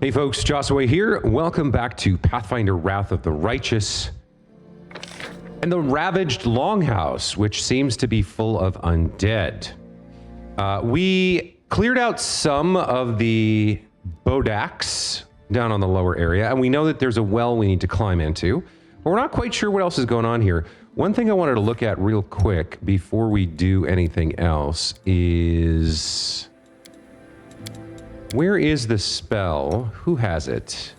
Hey folks, Jossaway here. Welcome back to Pathfinder Wrath of the Righteous and the Ravaged Longhouse, which seems to be full of undead. We cleared out some of the bodaks down on the lower area, and we know that there's a well we need to climb into, but we're not quite sure what else is going on here. One thing I wanted to look at real quick before we do anything else is... where is the spell? Who has it?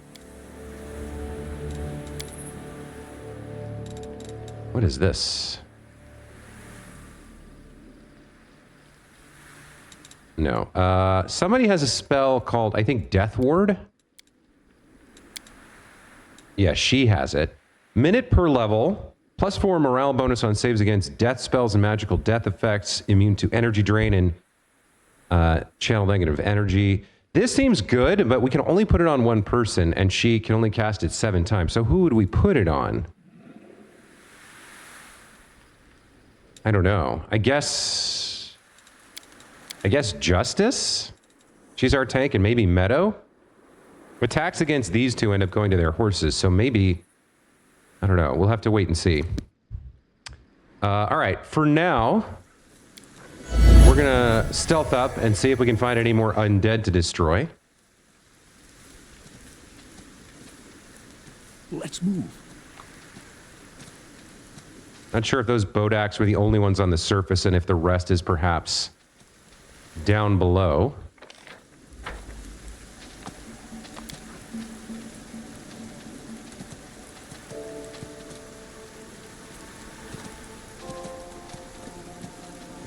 What is this? No. Somebody has a spell called, I think, Death Ward. Yeah, she has it. Minute per level, +4 morale bonus on saves against death spells and magical death effects, immune to energy drain and channel negative energy. This seems good, but we can only put it on one person, and she can only cast it 7 times. So who would we put it on? I don't know. I guess Justice? She's our tank, and maybe Meadow? Attacks against these two end up going to their horses, so maybe... I don't know. We'll have to wait and see. All right, for now... we're gonna stealth up and see if we can find any more undead to destroy. Let's move. Not sure if those bodaks were the only ones on the surface and if the rest is perhaps down below.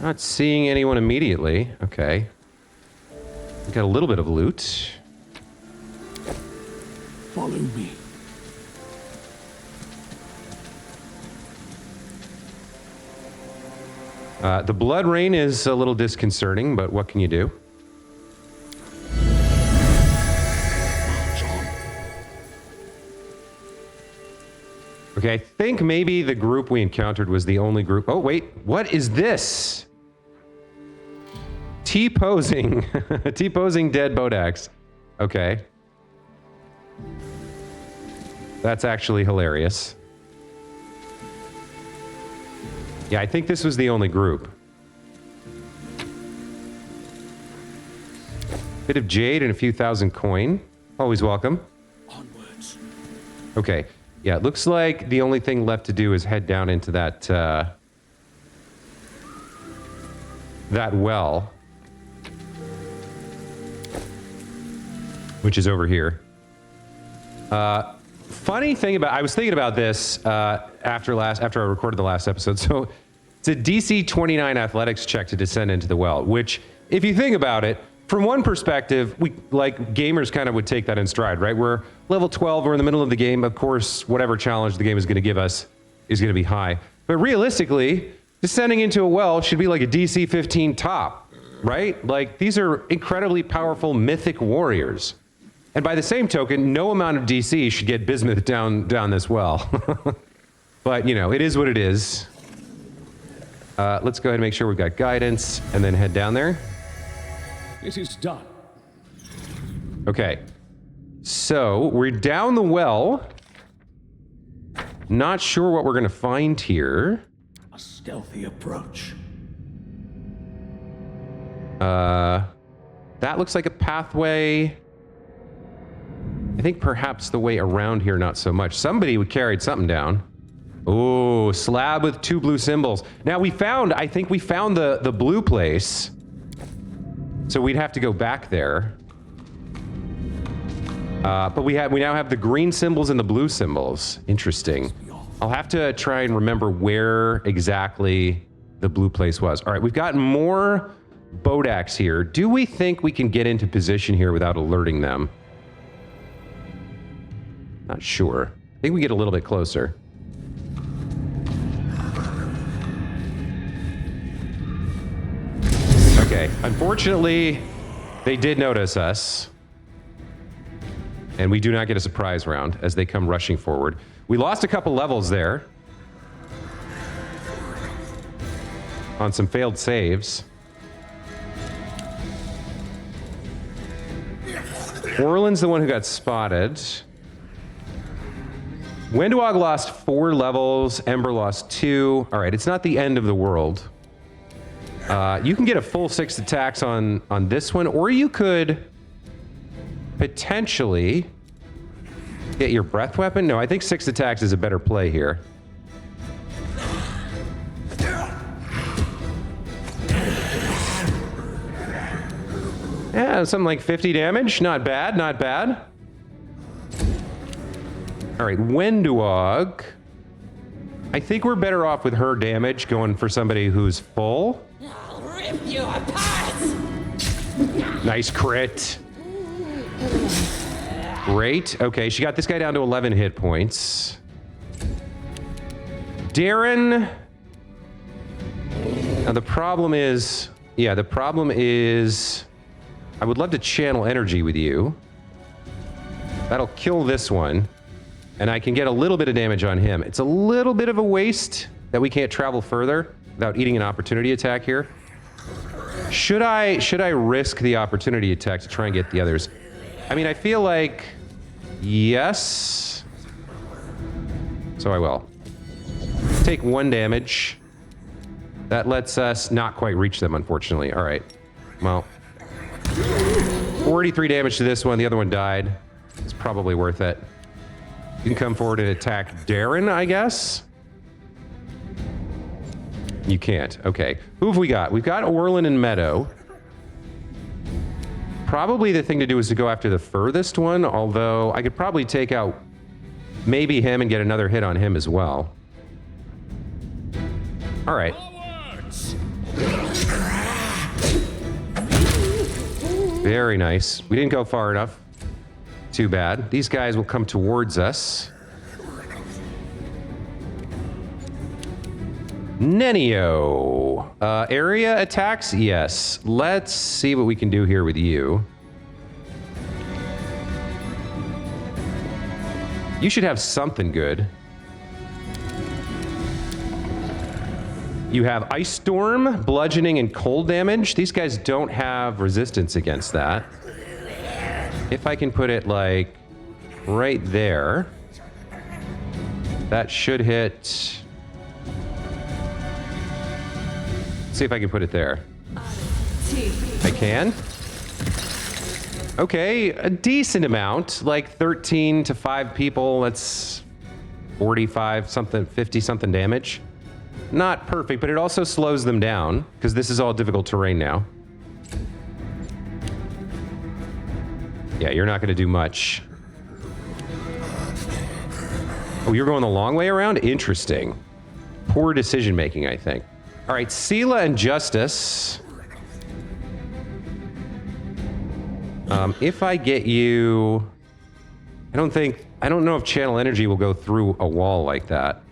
Not seeing anyone immediately. Okay. We got a little bit of loot. Follow me. The blood rain is a little disconcerting, but what can you do? Okay, I think maybe the group we encountered was the only group. Oh, wait, what is this? T-posing. T-posing dead bodaks. Okay. That's actually hilarious. Yeah, I think this was the only group. Bit of jade and a few thousand coin. Always welcome. Onwards. Okay. Yeah, it looks like the only thing left to do is head down into that, that well. Which is over here. Funny thing about, I was thinking about this after I recorded the last episode. So it's a DC 29 athletics check to descend into the well, which, if you think about it, from one perspective, we like gamers kind of would take that in stride, right? We're level 12, we're in the middle of the game. Of course, whatever challenge the game is going to give us is going to be high. But realistically, descending into a well should be like a DC 15 top, right? Like, these are incredibly powerful mythic warriors. And by the same token, no amount of DC should get bismuth down this well. But, you know, it is what it is. Let's go ahead and make sure we've got guidance and then head down there. It is done. Okay. So, we're down the well. Not sure what we're going to find here. A stealthy approach. That looks like a pathway. I think perhaps the way around here, not so much. Somebody carried something down. Oh, slab with 2 blue symbols. Now I think we found the blue place. So we'd have to go back there. But we now have the green symbols and the blue symbols. Interesting. I'll have to try and remember where exactly the blue place was. All right, we've got more bodaks here. Do we think we can get into position here without alerting them? Not sure. I think we get a little bit closer. Okay, unfortunately, they did notice us. And we do not get a surprise round as they come rushing forward. We lost a couple levels there. On some failed saves. Orlan's the one who got spotted. Wendwog lost 4 levels. Ember lost 2. All right, it's not the end of the world. You can get a full 6 attacks on this one, or you could potentially get your breath weapon. No, I think 6 attacks is a better play here. Yeah, something like 50 damage. Not bad, not bad. All right, Wendwog. I think we're better off with her damage going for somebody who's full. I'll rip you apart! Nice crit. Great. Okay, she got this guy down to 11 hit points. Darren. Now the problem is, I would love to channel energy with you. That'll kill this one. And I can get a little bit of damage on him. It's a little bit of a waste that we can't travel further without eating an opportunity attack here. Should I risk the opportunity attack to try and get the others? I mean, I feel like yes. So I will. Take 1 damage. That lets us not quite reach them, unfortunately. All right. Well, 43 damage to this one. The other one died. It's probably worth it. You can come forward and attack Darren, I guess. You can't. Okay. Who have we got? We've got Orlan and Meadow. Probably the thing to do is to go after the furthest one, although I could probably take out maybe him and get another hit on him as well. All right. Very nice. We didn't go far enough. Too bad. These guys will come towards us. Nenio. Area attacks? Yes. Let's see what we can do here with you. You should have something good. You have Ice Storm, Bludgeoning, and Cold damage. These guys don't have resistance against that. If I can put it, like, right there, that should hit. See if I can put it there. I can. Okay, a decent amount, like 13 to 5 people. That's 45 something, 50 something damage. Not perfect, but it also slows them down because this is all difficult terrain now. Yeah, you're not going to do much. Oh, you're going the long way around? Interesting. Poor decision making, I think. All right, Sela and Justice. If I get you... I don't know if channel energy will go through a wall like that.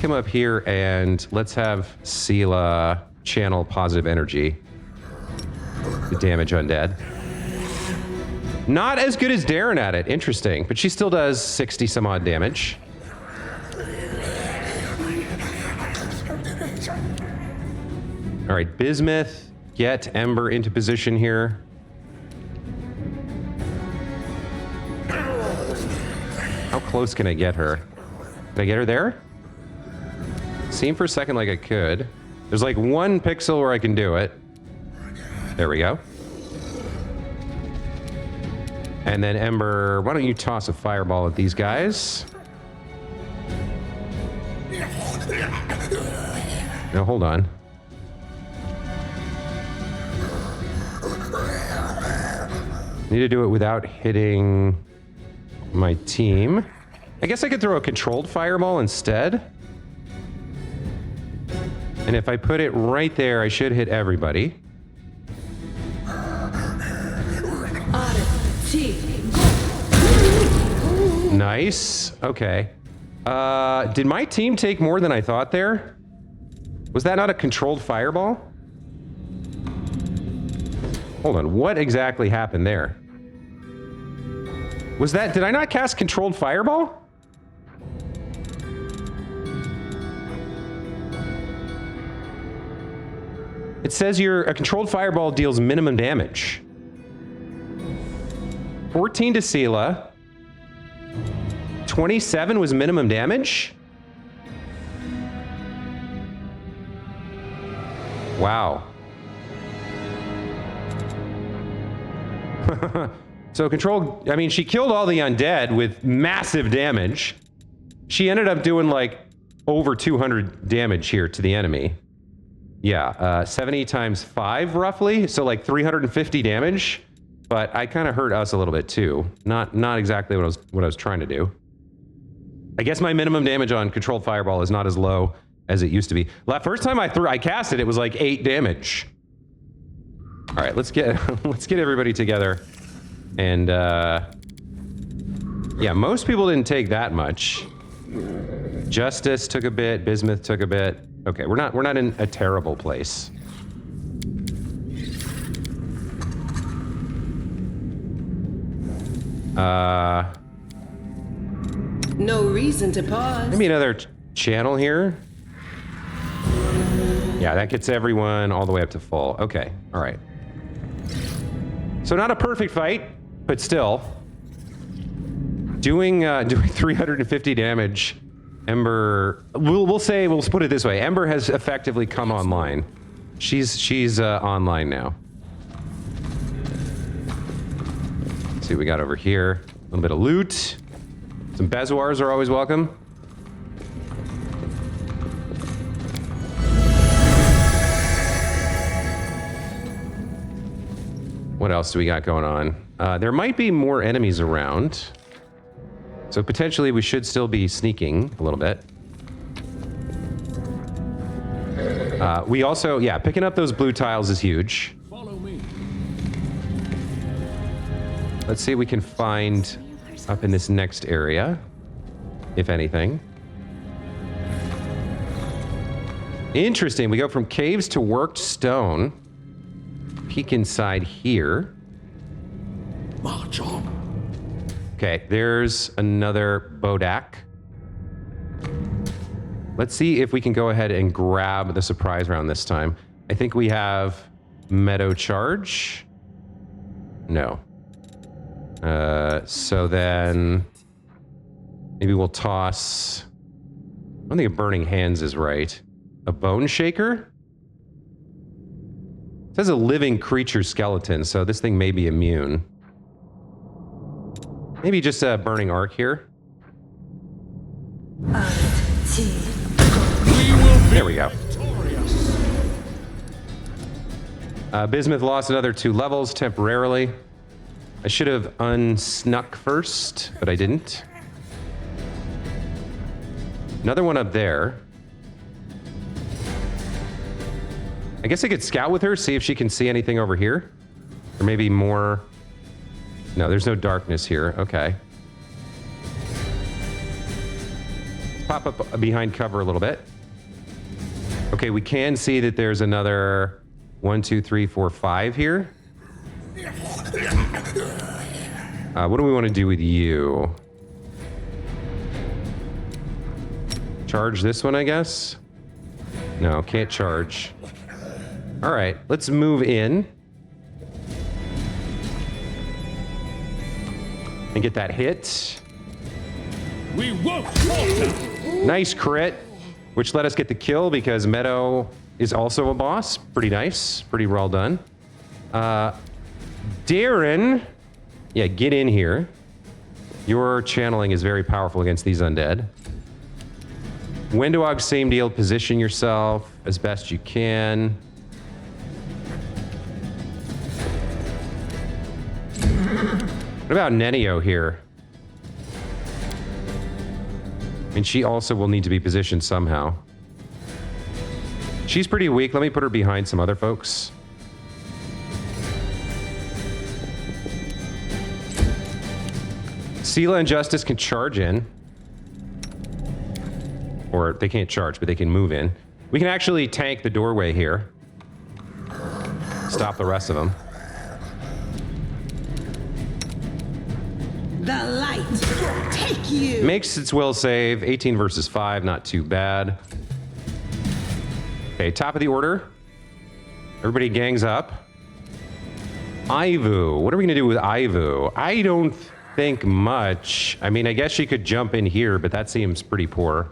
Come up here and let's have Sela channel positive energy. The damage undead. Not as good as Darren at it. Interesting. But she still does 60 some odd damage. All right, Bismuth, get Ember into position here. How close can I get her? Can I get her there? Seemed for a second like I could. There's like 1 pixel where I can do it. There we go. And then Ember, why don't you toss a fireball at these guys? Now hold on. Need to do it without hitting my team. I guess I could throw a controlled fireball instead. And if I put it right there, I should hit everybody. Nice. Okay. Did my team take more than I thought there? Was that not a controlled fireball? Hold on. What exactly happened there? Was that... Did I not cast controlled fireball? I It says a controlled fireball deals minimum damage. 14 to Sela. 27 was minimum damage? Wow. So control, I mean, she killed all the undead with massive damage. She ended up doing like over 200 damage here to the enemy. Yeah, 70 times 5 roughly, so like 350 damage. But I kind of hurt us a little bit too. Not exactly what I was trying to do. I guess my minimum damage on controlled fireball is not as low as it used to be. First time I cast it, it was like 8 damage. All right, let's get everybody together. And yeah, most people didn't take that much. Justice took a bit, Bismuth took a bit. Okay, we're not in a terrible place. No reason to pause. Maybe another channel here. Yeah, that gets everyone all the way up to full. Okay, all right. So not a perfect fight, but still. Doing 350 damage. Ember, we'll put it this way. Ember has effectively come online. She's online now. Let's see what we got over here. A little bit of loot. Some bezoars are always welcome. What else do we got going on? There might be more enemies around. So potentially we should still be sneaking a little bit. We also, yeah, picking up those blue tiles is huge. Follow me. Let's see if we can find up in this next area, if anything. Interesting, we go from caves to worked stone. Peek inside here. March on. Okay, there's another Bodak. Let's see if we can go ahead and grab the surprise round this time. I think we have Meadow Charge. No. So then maybe we'll toss, I don't think a Burning Hands is right. A Bone Shaker? It says a living creature skeleton, so this thing may be immune. Maybe just a Burning Arc here. There we go. Bismuth lost another 2 levels temporarily. I should have unsnuck first, but I didn't. Another one up there. I guess I could scout with her, see if she can see anything over here. Or maybe more... No, there's no darkness here. Okay. Pop up behind cover a little bit. Okay, we can see that there's another 1, 2, 3, 4, 5 here. What do we want to do with you? Charge this one, I guess? No, can't charge. All right, let's move in. And get that hit. We won't falter. Nice crit, which let us get the kill because Meadow is also a boss. Pretty nice, pretty well done. Darren, yeah, get in here. Your channeling is very powerful against these undead. Windowog, same deal. Position yourself as best you can. What about Nenio here? I mean, she also will need to be positioned somehow. She's pretty weak. Let me put her behind some other folks. Sela and Justice can charge in. Or they can't charge, but they can move in. We can actually tank the doorway here. Stop the rest of them. The light take you. Makes its will save. 18 versus 5, not too bad. Okay, top of the order. Everybody gangs up. Ivu. What are we going to do with Ivu? I don't think much. I mean, I guess she could jump in here, but that seems pretty poor.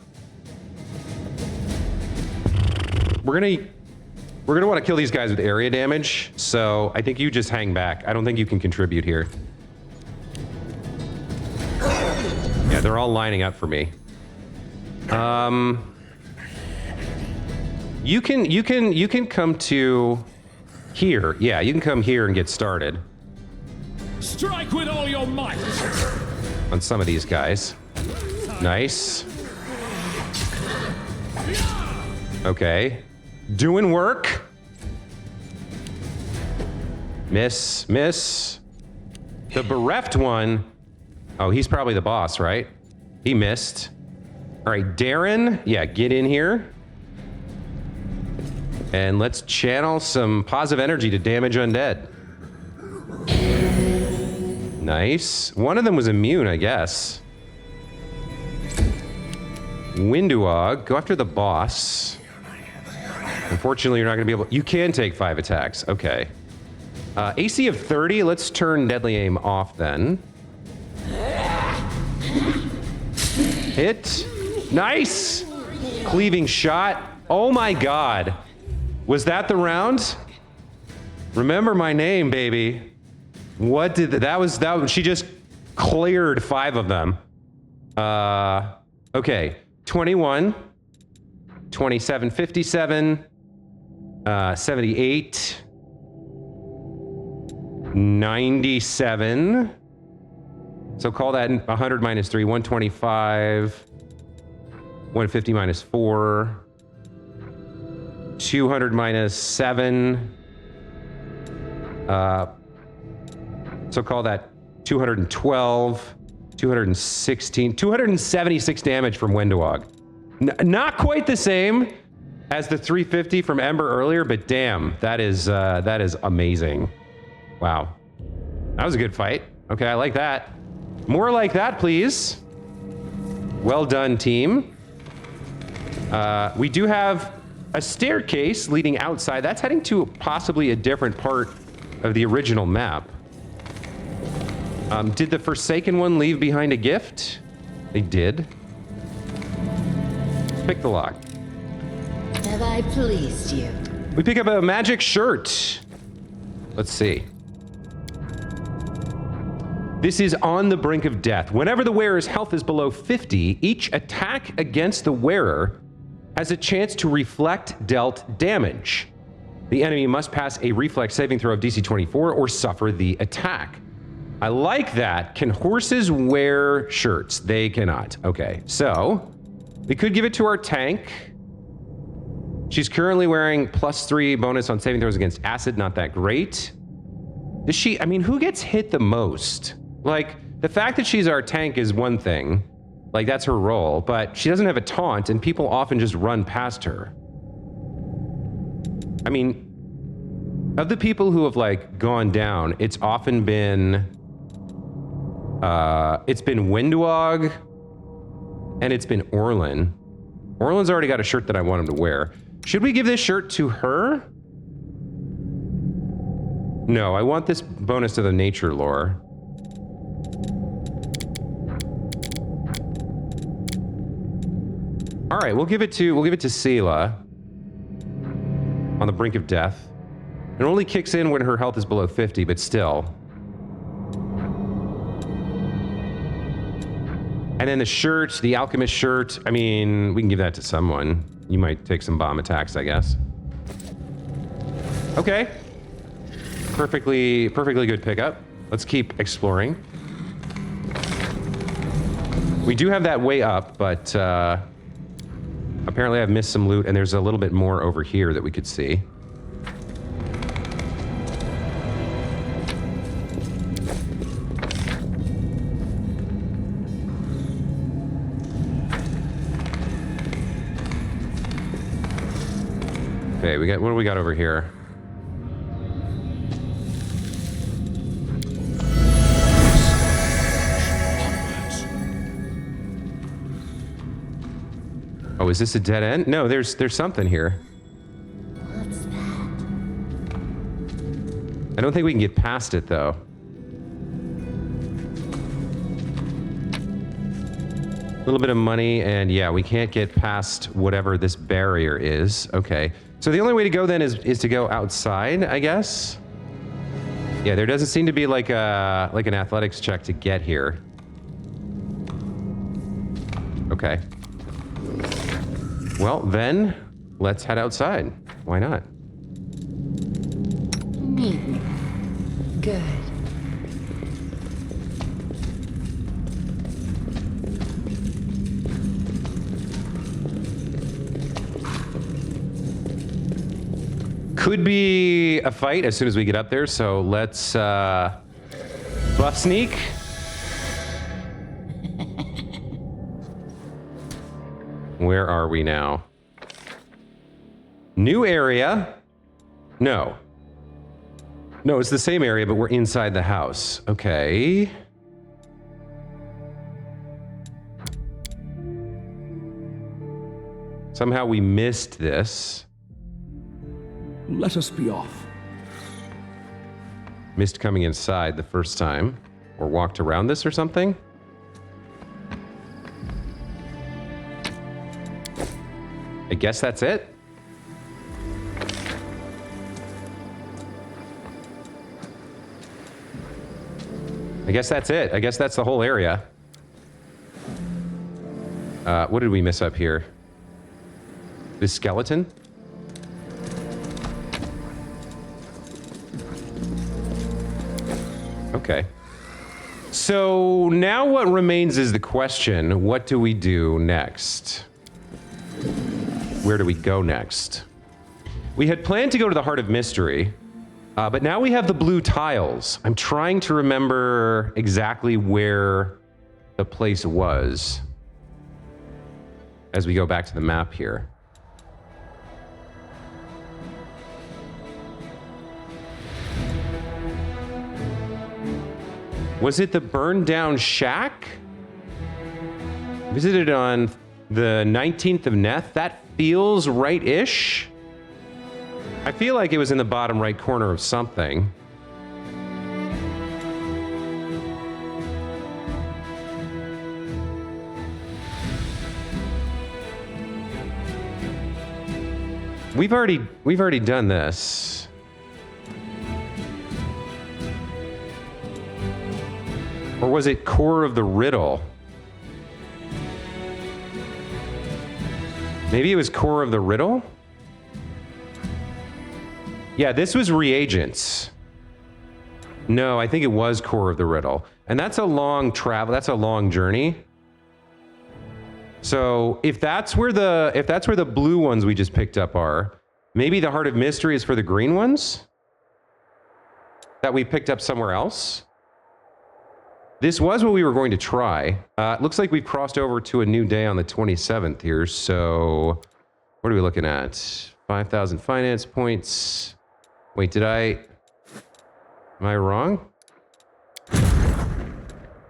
We're gonna want to kill these guys with area damage, so I think you just hang back. I don't think you can contribute here. Yeah, they're all lining up for me. You can come to here. Yeah, you can come here and get started Strike with all your might. on some of these guys. Nice. Okay. Doing work. Miss. The bereft one. Oh, he's probably the boss, right? He missed. All right, Darren. Yeah, get in here. And let's channel some positive energy to damage undead. Nice. One of them was immune, I guess. Winduog, go after the boss. Unfortunately, you're not going to be able... You can take 5 attacks. Okay. AC of 30. Let's turn deadly aim off then. Hit. Nice. Cleaving shot. Oh my god. Was that the round? Remember my name, baby. What did that was she just cleared 5 of them. Okay. 21. 27, 57. 78. 97. So call that 100 minus 3, 125. 150 minus 4. 200 minus 7. So call that 212. 216. 276 damage from Winduog. Not quite the same as the 350 from Ember earlier, but damn, that is amazing. Wow. That was a good fight. Okay, I like that. More like that, please. Well done, team. We do have a staircase leading outside. That's heading to possibly a different part of the original map. Did the Forsaken one leave behind a gift? They did. Pick the lock. Have I pleased you? We pick up a magic shirt. Let's see. This is on the brink of death. Whenever the wearer's health is below 50, each attack against the wearer has a chance to reflect dealt damage. The enemy must pass a reflex saving throw of DC 24 or suffer the attack. I like that. Can horses wear shirts? They cannot. Okay, so we could give it to our tank. She's currently wearing +3 bonus on saving throws against acid. Not that great. Does she, I mean, who gets hit the most? Like, the fact that she's our tank is one thing. Like, that's her role, but she doesn't have a taunt, and people often just run past her. I mean, of the people who have, like, gone down, it's often been... it's been Winduog, and it's been Orlin. Orlin's already got a shirt that I want him to wear. Should we give this shirt to her? No, I want this bonus to the nature lore. All right, we'll give it to Seela on the brink of death. It only kicks in when her health is below 50, but still. And then the shirt, the alchemist shirt, I mean, we can give that to someone. You might take some bomb attacks, I guess. Okay. Perfectly good pickup. Let's keep exploring. We do have that way up, but apparently I've missed some loot, and there's a little bit more over here that we could see. Okay, what do we got over here? Oh, is this a dead end? No, there's something here. What's that? I don't think we can get past it, though. A little bit of money, and yeah, we can't get past whatever this barrier is. Okay. So the only way to go then is to go outside, I guess. Yeah, there doesn't seem to be like an athletics check to get here. Okay. Well, then let's head outside. Why not? Neat. Good. Could be a fight as soon as we get up there, so let's buff sneak. Where are we now? New area? No. No, it's the same area, but we're inside the house. Okay. Somehow we missed this. Let us be off. Missed coming inside the first time. Or walked around this or something. I guess that's it. I guess that's it. I guess that's the whole area. What did we miss up here? This skeleton? Okay. So now what remains is the question, what do we do next? Where do we go next? We had planned to go to the Heart of Mystery, but now we have the blue tiles. I'm trying to remember exactly where the place was as we go back to the map here. Was it the burned down shack? Visited on the 19th of Neth? That feels right-ish. I feel like it was in the bottom right corner of something. We've already done this. Or was it core of the riddle? Maybe it was core of the riddle? Yeah, this was reagents. No, I think it was core of the riddle. And that's a long travel, that's a long journey. So if that's where the blue ones we just picked up are, maybe the Heart of Mystery is for the green ones that we picked up somewhere else. This was what we were going to try. It looks like we've crossed over to a new day on the 27th here. So what are we looking at? 5,000 finance points. Wait, am I wrong?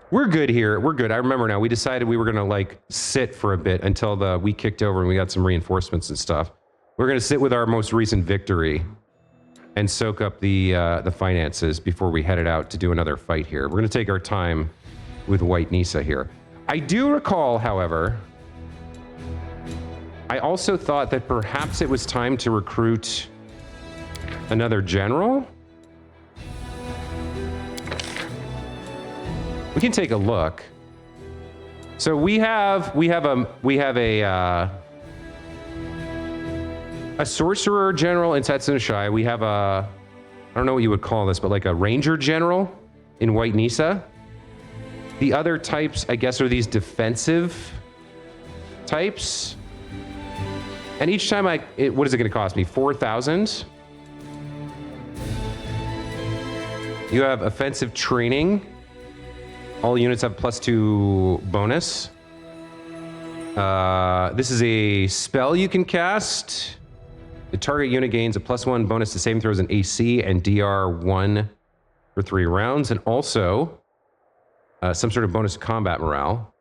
We're good here. We're good. I remember now. We decided we were going to like sit for a bit until the week kicked over and we got some reinforcements and stuff. We're going to sit with our most recent victory and soak up the finances before we headed out to do another fight here. We're going to take our time with White Nisa here. I do recall, however, I also thought that perhaps it was time to recruit another general. We can take a look. So we have a sorcerer general in Tatsunashai. We have I don't know what you would call this, but like a ranger general in White Nisa. The other types, I guess, are these defensive types. And each time what is it going to cost me? 4,000. You have offensive training. All units have +2 bonus. This is a spell you can cast. The target unit gains a +1 bonus to saving throws and AC and DR1 for 3 rounds, and also some sort of bonus to combat morale.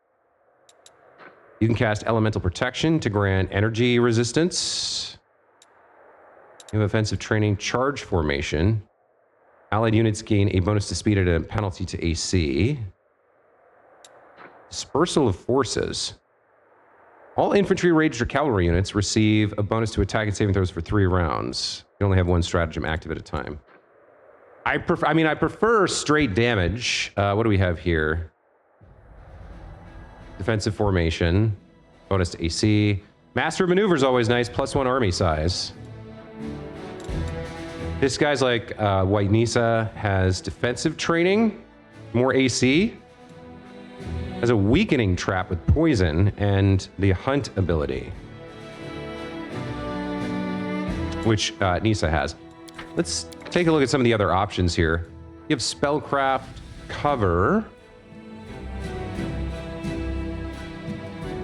You can cast Elemental Protection to grant energy resistance. You have offensive training, charge formation. Allied units gain a bonus to speed and a penalty to AC. Dispersal of forces. All infantry, ranged, or cavalry units receive a bonus to attack and saving throws for 3 rounds. You only have one stratagem active at a time. I prefer straight damage. What do we have here? Defensive formation. Bonus to AC. Master of Maneuver is always nice. +1 army size. This guy's like White Nisa, has defensive training, more AC, has a weakening trap with poison, and the hunt ability, which Nisa has. Let's take a look at some of the other options here. You have Spellcraft, Cover,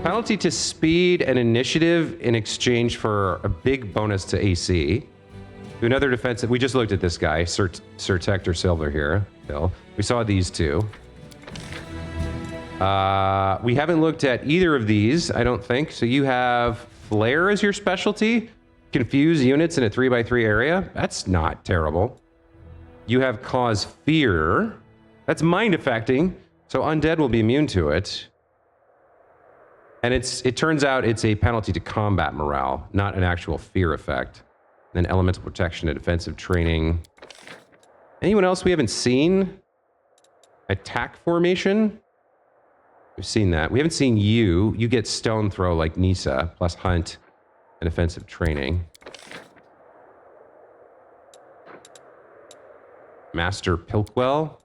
penalty to speed and initiative in exchange for a big bonus to AC. Do another defensive. We just looked at this guy, Sir Tector Silver here. Bill. We saw these two. We haven't looked at either of these, I don't think. So you have Flare as your specialty. Confuse units in a 3x3 area. That's not terrible. You have Cause Fear. That's mind affecting, so undead will be immune to it. And it turns out it's a penalty to combat morale, not an actual fear effect. Then elemental protection and defensive training. Anyone else we haven't seen? Attack formation. We've seen that. We haven't seen you. You get stone throw like Nisa, plus hunt and offensive training. Master Pilkwell.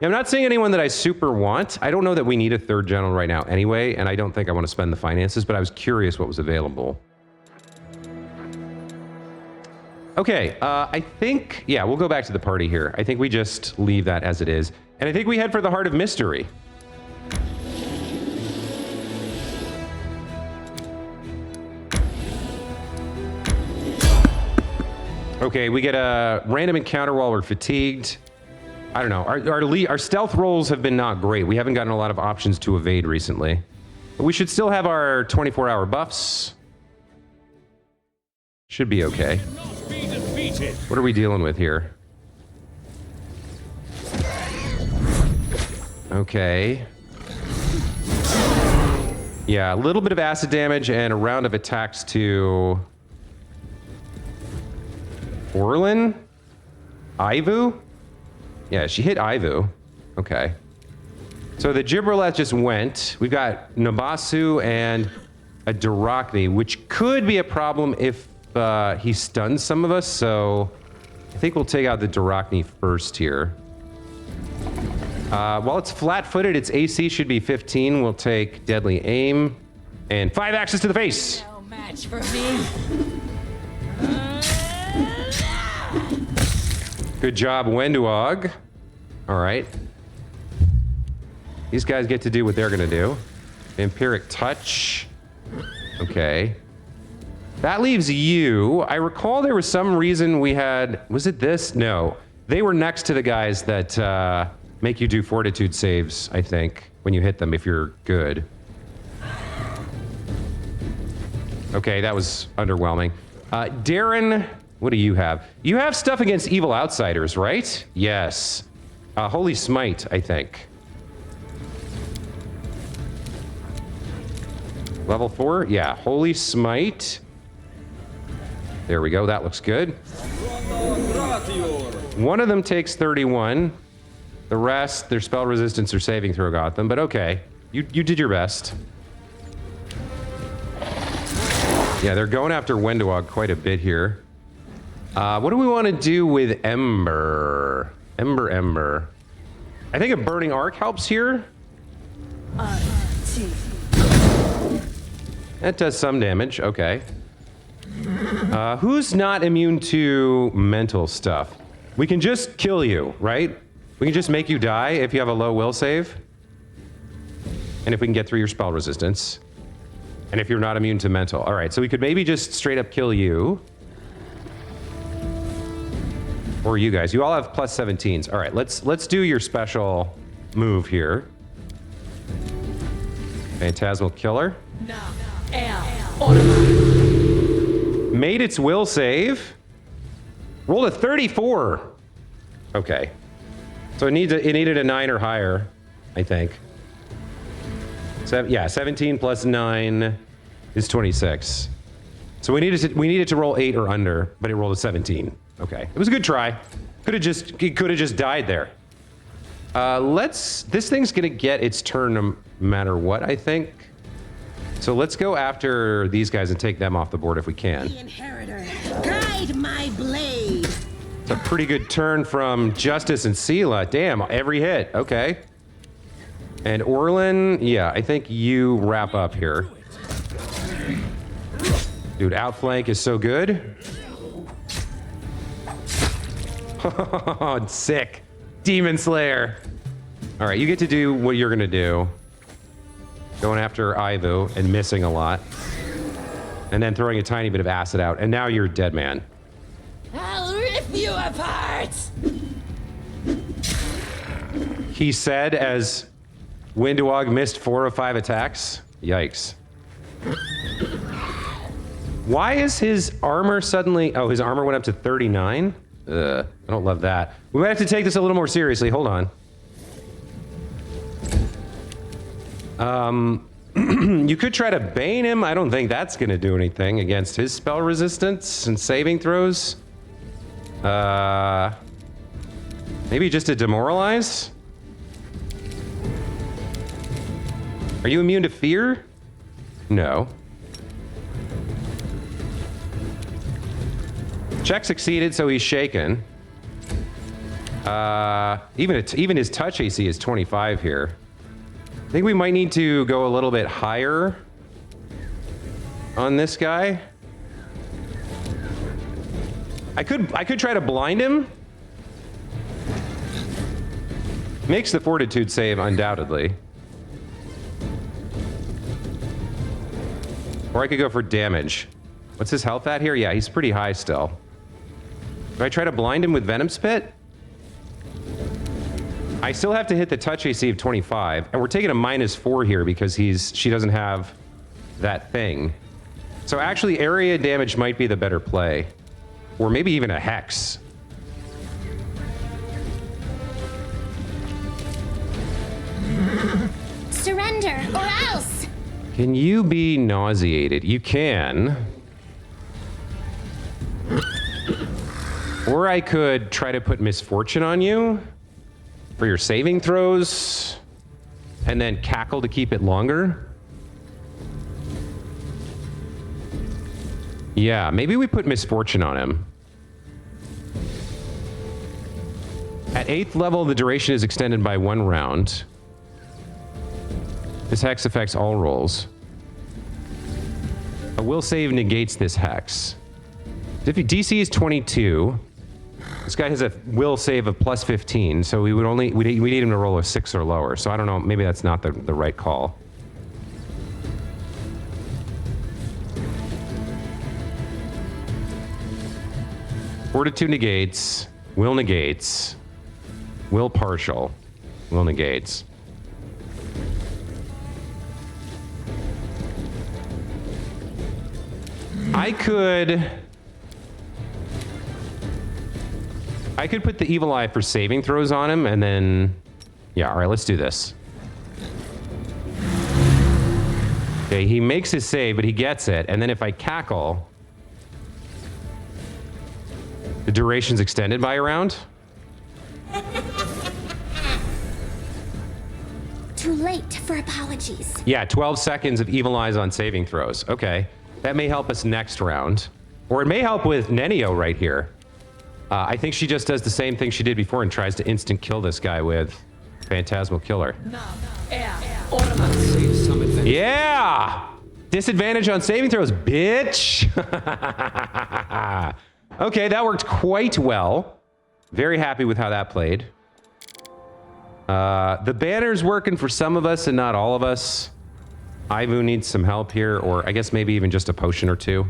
Yeah, I'm not seeing anyone that I super want. I don't know that we need a 3rd general right now anyway, and I don't think I want to spend the finances, but I was curious what was available. Okay, I think, yeah, we'll go back to the party here. I think we just leave that as it is. And I think we head for the Heart of Mystery. Okay, we get a random encounter while we're fatigued. I don't know. Our stealth rolls have been not great. We haven't gotten a lot of options to evade recently. But we should still have our 24-hour buffs. Should be okay. What are we dealing with here? Okay. Yeah, a little bit of acid damage and a round of attacks to Orlin? Ivu? Yeah, she hit Ivu. Okay. So the Gibberleth just went. We've got Nabasu and a Durakni, which could be a problem if he stuns some of us, so I think we'll take out the Durakni first here. While it's flat-footed, its AC should be 15. We'll take Deadly Aim and 5 axes to the face. No match for me. Good job, Wenduog. All right. These guys get to do what they're going to do. Vampiric Touch. Okay. That leaves you. I recall there was some reason we had... Was it this? No. They were next to the guys that make you do fortitude saves, I think, when you hit them if you're good. Okay, that was underwhelming. Darren, what do you have? You have stuff against evil outsiders, right? Yes. Holy Smite, I think. Level 4? Yeah, Holy Smite. There we go, that looks good. One of them takes 31. The rest, their spell resistance or saving throw got them, but okay. You did your best. Yeah, they're going after Wenduog quite a bit here. What do we want to do with Ember? Ember. I think a Burning Arc helps here. That does some damage, okay. Who's not immune to mental stuff? We can just kill you, right? We can just make you die if you have a low will save. And if we can get through your spell resistance. And if you're not immune to mental. All right, so we could maybe just straight up kill you. Or you guys. You all have plus 17s. All right, let's do your special move here. Phantasmal Killer. Made its will save. Rolled a 34. Okay. So it needed a 9 or higher, I think. Yeah, 17 plus 9 is 26. So we needed to roll 8 or under, but it rolled a 17. Okay. It was a good try. It could have just died there. This thing's gonna get its turn no matter what, I think. So let's go after these guys and take them off the board if we can. The inheritor, guide my blade. It's a pretty good turn from Justice and Sela. Damn, every hit. Okay. And Orlin, yeah, I think you wrap up here. Dude, outflank is so good. Sick. Demon Slayer. All right, you get to do what you're gonna do. Going after Ivu and missing a lot. And then throwing a tiny bit of acid out. And now you're dead man. I'll rip you apart! He said as Windwog missed 4 of 5 attacks. Yikes. Why is his armor suddenly... Oh, his armor went up to 39? I don't love that. We might have to take this a little more seriously. Hold on. You could try to bane him. I don't think that's going to do anything against his spell resistance and saving throws. Maybe just to demoralize? Are you immune to fear? No. Check succeeded, so he's shaken. Even his touch AC is 25 here. I think we might need to go a little bit higher on this guy. I could try to blind him. Makes the fortitude save undoubtedly. Or I could go for damage. What's his health at here? Yeah, he's pretty high still. Do I try to blind him with Venom Spit? I still have to hit the touch AC of 25, and we're taking a -4 here because she doesn't have that thing. So actually, area damage might be the better play. Or maybe even a hex. Surrender, or else! Can you be nauseated? You can. Or I could try to put misfortune on you for your saving throws, and then cackle to keep it longer. Yeah, maybe we put misfortune on him. At 8th level, the duration is extended by 1 round. This hex affects all rolls. A will save negates this hex. If DC is 22, this guy has a will save of plus 15, so we need him to roll a 6 or lower. So I don't know, maybe that's not the right call. Fortitude negates, will negates, will partial, will negates. I could put the evil eye for saving throws on him, and then... Yeah, all right, let's do this. Okay, he makes his save, but he gets it, and then if I cackle... The duration's extended by a round? Too late for apologies. Yeah, 12 seconds of evil eyes on saving throws. Okay, that may help us next round. Or it may help with Nenio right here. I think she just does the same thing she did before and tries to instant kill this guy with Phantasmal Killer. Yeah! Disadvantage on saving throws, bitch! Okay, that worked quite well. Very happy with how that played. The banner's working for some of us and not all of us. Ivu needs some help here, or I guess maybe even just a potion or two.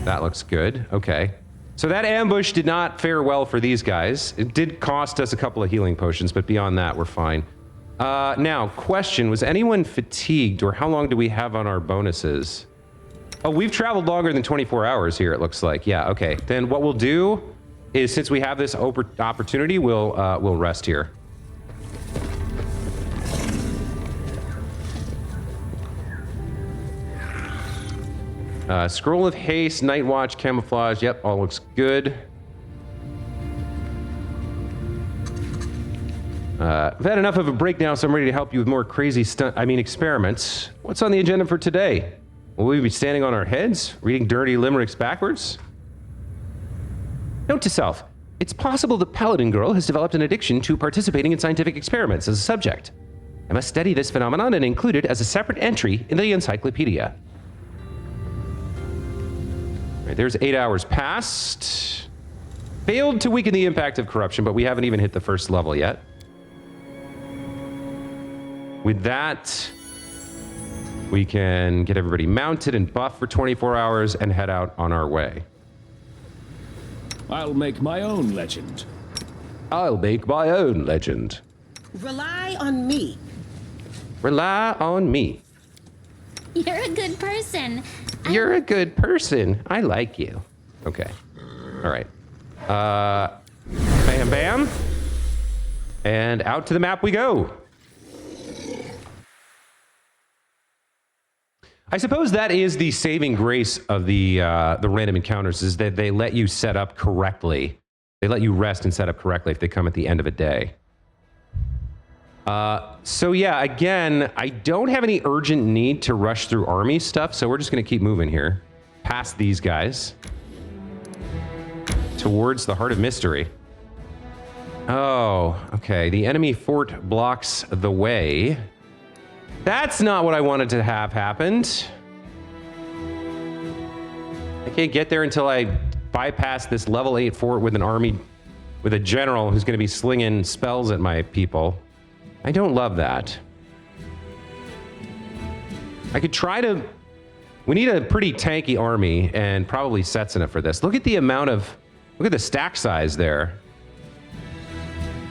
That looks good. Okay. So that ambush did not fare well for these guys. It did cost us a couple of healing potions, but beyond that, we're fine. Now, question, was anyone fatigued, or how long do we have on our bonuses? Oh, we've traveled longer than 24 hours here, it looks like. Yeah, okay. Then what we'll do is, since we have this opportunity, we'll rest here. Scroll of Haste, Night Watch, Camouflage. Yep, all looks good. I've had enough of a break now, so I'm ready to help you with more crazy experiments. What's on the agenda for today? Will we be standing on our heads, reading dirty limericks backwards? Note to self, it's possible the Paladin girl has developed an addiction to participating in scientific experiments as a subject. I must study this phenomenon and include it as a separate entry in the encyclopedia. All right, there's 8 hours past. Failed to weaken the impact of corruption, but we haven't even hit the first level yet. With that, we can get everybody mounted and buffed for 24 hours and head out on our way. I'll make my own legend. I'll make my own legend. Rely on me. Rely on me. You're a good person. You're a good person. I like you. Okay. All right. Bam, bam. And out to the map we go. I suppose that is the saving grace of the random encounters, is that they let you set up correctly. They let you rest and set up correctly if they come at the end of a day. So yeah, again, I don't have any urgent need to rush through army stuff, so we're just going to keep moving here. Past these guys. Towards the Heart of Mystery. Oh, okay. The enemy fort blocks the way. That's not what I wanted to have happened. I can't get there until I bypass this level 8 fort with an army, with a general who's going to be slinging spells at my people. I don't love that. I could try to... We need a pretty tanky army, and probably Setsuna for this. Look at the amount of... Look at the stack size there.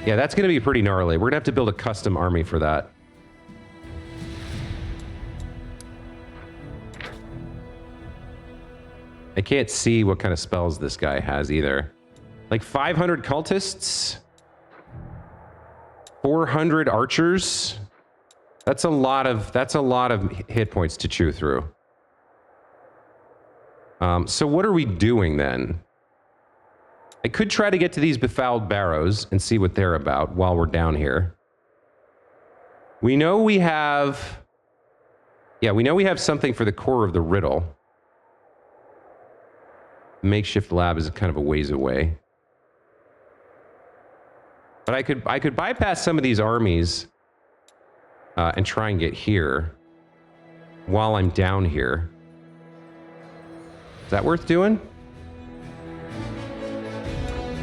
Yeah, that's going to be pretty gnarly. We're going to have to build a custom army for that. I can't see what kind of spells this guy has either. Like 500 cultists? 400 archers? That's a lot of hit points to chew through. So what are we doing then? I could try to get to these befouled barrows and see what they're about while we're down here. We know we have... Yeah, we know we have something for the core of the riddle. Makeshift lab is kind of a ways away. But I could bypass some of these armies and try and get here while I'm down here. Is that worth doing?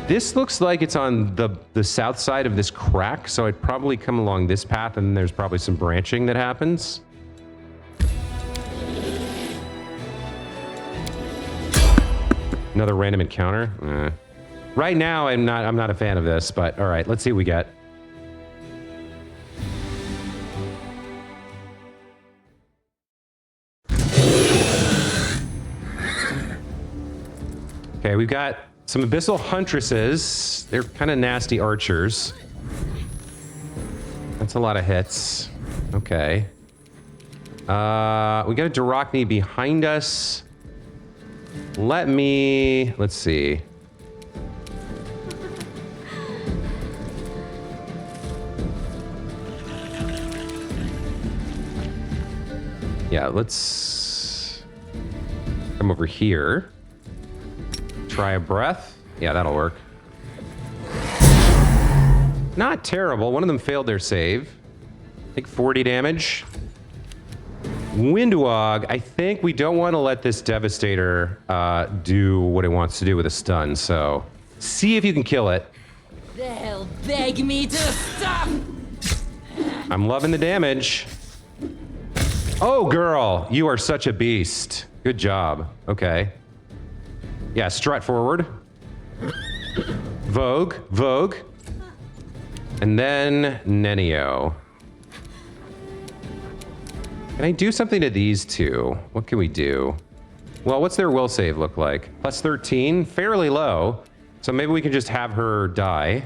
This looks like it's on the south side of this crack, so I'd probably come along this path, and there's probably some branching that happens. Another random encounter. Right now, I'm not a fan of this, but all right, let's see what we get. Okay, we've got some Abyssal Huntresses. They're kind of nasty archers. That's a lot of hits. Okay. We got a Durakni behind us. Let's see. Yeah, let's come over here. Try a breath. Yeah, that'll work. Not terrible. One of them failed their save. I think 40 damage. Windwog, I think we don't want to let this Devastator do what it wants to do with a stun, so see if you can kill it. They'll beg me to stop! I'm loving the damage. Oh, girl, you are such a beast. Good job. Okay. Yeah, strut forward. Vogue. And then Nenio. Can I do something to these two? What can we do? Well, what's their will save look like? Plus 13, fairly low. So maybe we can just have her die.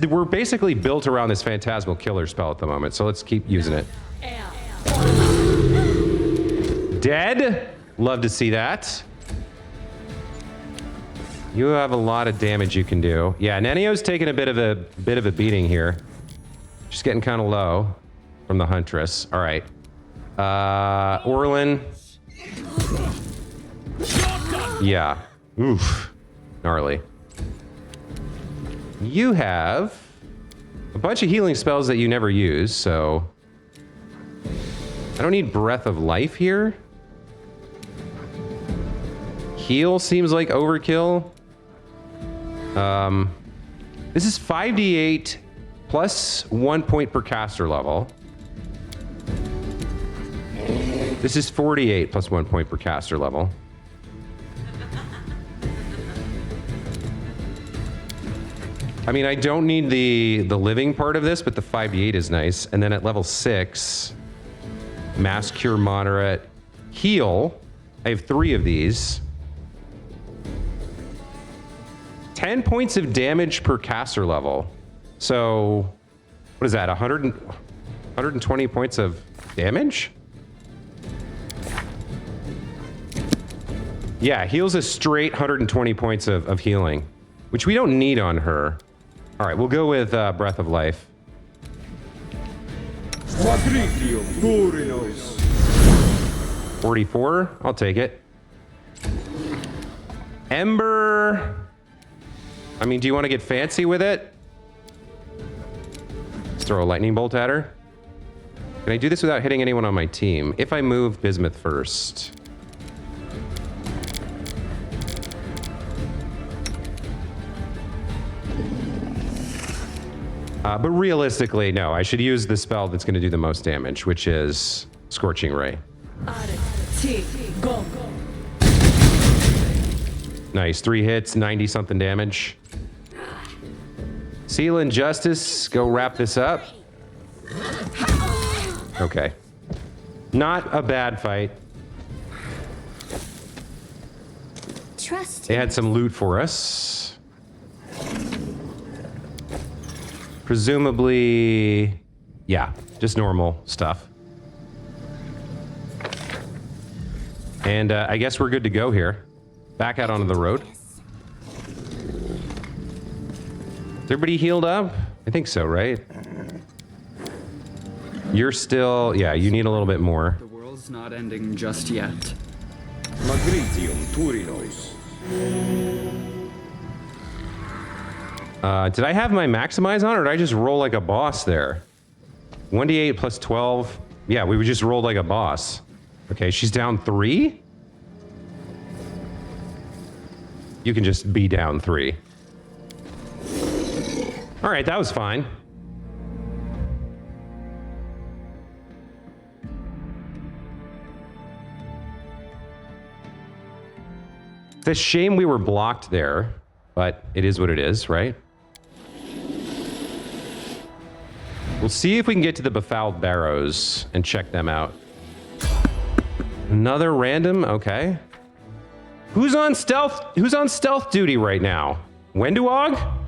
We're basically built around this phantasmal killer spell at the moment, so let's keep using it. Dead? Love to see that. You have a lot of damage you can do. Yeah, Nenio's taking a bit of a beating here. She's getting kind of low from the Huntress. All right. Orlin. Yeah. Oof. Gnarly. You have a bunch of healing spells that you never use, so I don't need Breath of Life here. Heal seems like overkill. This is 5d8 plus 1 point per caster level. This is 48 plus 1 point per caster level. I mean, I don't need the living part of this, but the 5d8 is nice. And then at level 6, Mass Cure Moderate, Heal. I have 3 of these. 10 points of damage per caster level. So, what is that, 120 points of damage? Yeah, heals a straight 120 points of healing, which we don't need on her. All right, we'll go with Breath of Life. 44, I'll take it. Ember. I mean, do you want to get fancy with it? Let's throw a lightning bolt at her. Can I do this without hitting anyone on my team? If I move Bismuth first. But realistically, no, I should use the spell that's going to do the most damage, which is Scorching Ray. Nice, 3 hits, 90-something damage. Seal and Justice, go wrap this up. Okay. Not a bad fight. Trust. They had some loot for us. Presumably, yeah, just normal stuff. And I guess we're good to go here. Back out onto the road. Is everybody healed up? I think so, right? You're still, yeah, you need a little bit more. The world's not ending just yet. Did I have my maximize on, or did I just roll like a boss there? 1d8 plus 12. Yeah, we would just roll like a boss. Okay, she's down 3? You can just be down 3. All right, that was fine. It's a shame we were blocked there, but it is what it is, right? We'll see if we can get to the befouled barrows and check them out. Another random, okay. Who's on stealth duty right now? Wenduog?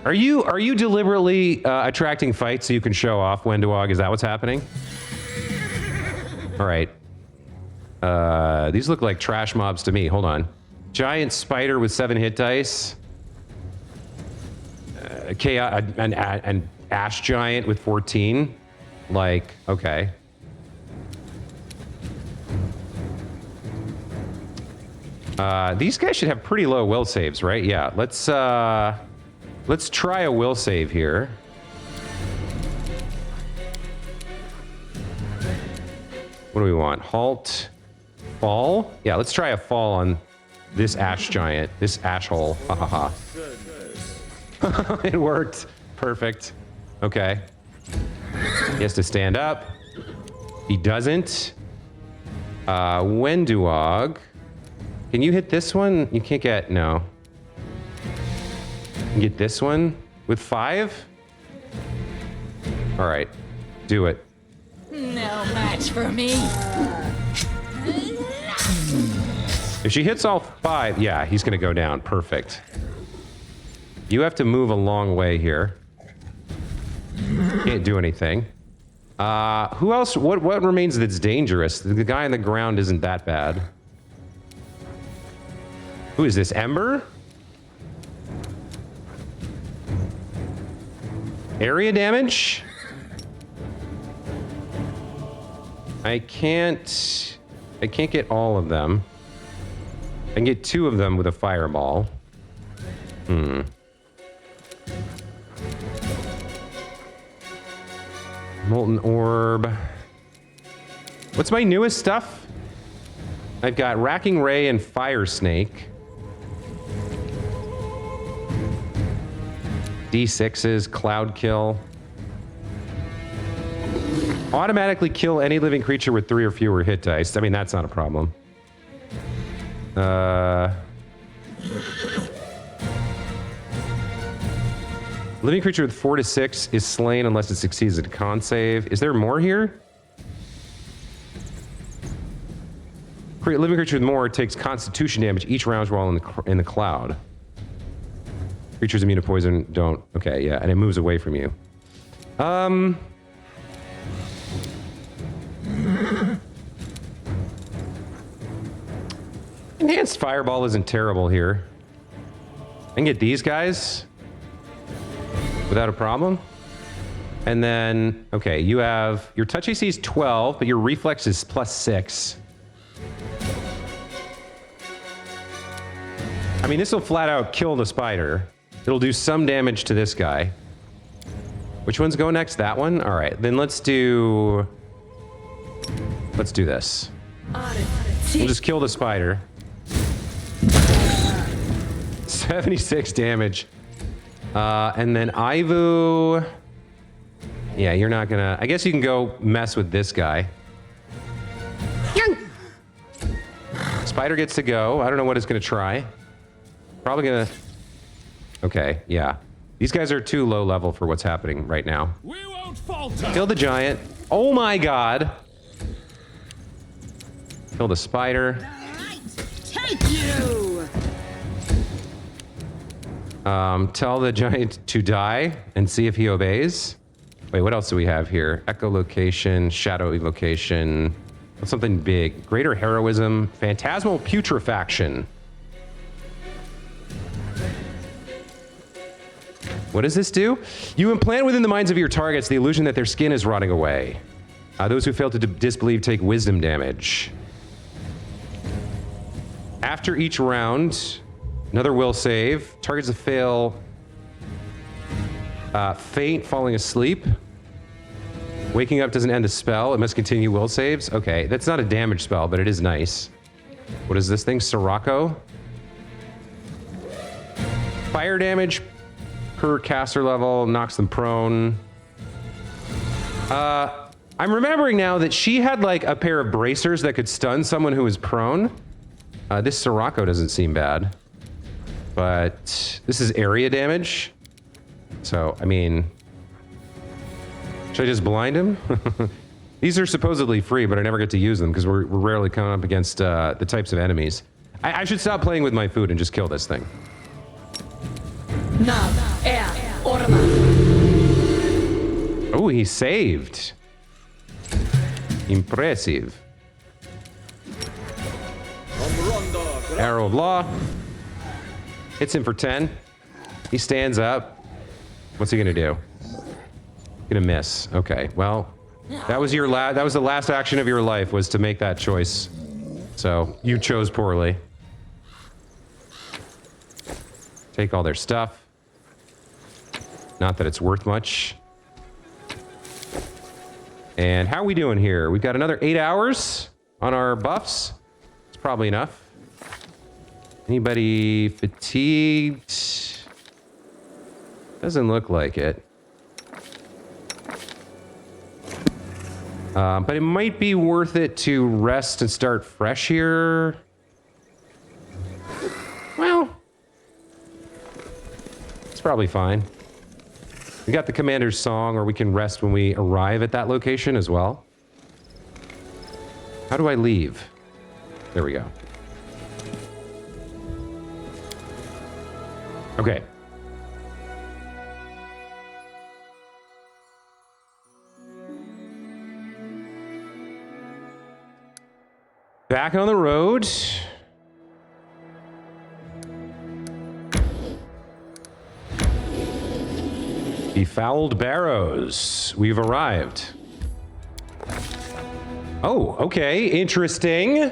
Are you deliberately attracting fights so you can show off, Wenduog? Is that what's happening? All right. These look like trash mobs to me. Hold on. Giant spider with 7 hit dice. An ash giant with 14. Like, okay. These guys should have pretty low will saves, right? Yeah, let's try a will save here. What do we want? Halt. Fall? Yeah, let's try a fall on this ash giant, this ash hole. Ha ha ha. It worked. Perfect. Okay. He has to stand up. He doesn't. Wenduog. Can you hit this one? You can't get, no. You can get this one with 5? All right, do it. No match for me. If she hits all 5, yeah, he's gonna go down. Perfect. You have to move a long way here. Can't do anything. Who else? What remains that's dangerous? The guy on the ground isn't that bad. Who is this? Ember? Area damage? I can't get all of them. I can get 2 of them with a fireball. Molten Orb. What's my newest stuff? I've got Racking Ray and Fire Snake. D6s, Cloud Kill. Automatically kill any living creature with 3 or fewer hit dice. I mean, that's not a problem. Living creature with 4 to 6 is slain unless it succeeds at a con save. Is there more here? Living creature with more takes constitution damage each round while in the cloud. Creatures immune to poison don't. Okay, yeah, and it moves away from you. Enhanced Fireball isn't terrible here. I can get these guys without a problem. And then, okay, you have your touch AC is 12, but your reflex is +6. I mean, this will flat out kill the spider. It'll do some damage to this guy. Which one's going next? That one? All right, then let's do this. We'll just kill the spider. 76 damage. And then Ivu. Yeah, you're not gonna. I guess you can go mess with this guy. Spider gets to go. I don't know what it's gonna try. Probably gonna. Okay, yeah. These guys are too low level for what's happening right now. We won't falter. Kill the giant. Oh my god. Kill the spider. Take you! Tell the giant to die and see if he obeys. Wait, what else do we have here? Echolocation, shadow evocation. What's something big? Greater heroism, phantasmal putrefaction. What does this do? You implant within the minds of your targets the illusion that their skin is rotting away. Those who fail to disbelieve take wisdom damage. After each round, another will save. Targets that fail faint, falling asleep. Waking up doesn't end the spell. It must continue will saves. Okay, that's not a damage spell, but it is nice. What is this thing? Sirocco? Fire damage per caster level, knocks them prone. I'm remembering now that she had like a pair of bracers that could stun someone who was prone. This Sirocco doesn't seem bad. But this is area damage. So, I mean, should I just blind him? These are supposedly free, but I never get to use them because we're rarely coming up against the types of enemies. I should stop playing with my food and just kill this thing. Oh, he saved. Impressive. Arrow of Law. Hits him for 10. He stands up. What's he gonna do? Gonna miss. Okay, well, that was the last action of your life, was to make that choice. So, you chose poorly. Take all their stuff. Not that it's worth much. And how are we doing here? We've got another 8 hours on our buffs. It's probably enough. Anybody fatigued? Doesn't look like it. But it might be worth it to rest and start fresh here. Well, it's probably fine. We got the commander's song, or we can rest when we arrive at that location as well. How do I leave? There we go. Okay. Back on the road. Befouled Barrows. We've arrived. Oh, okay. Interesting.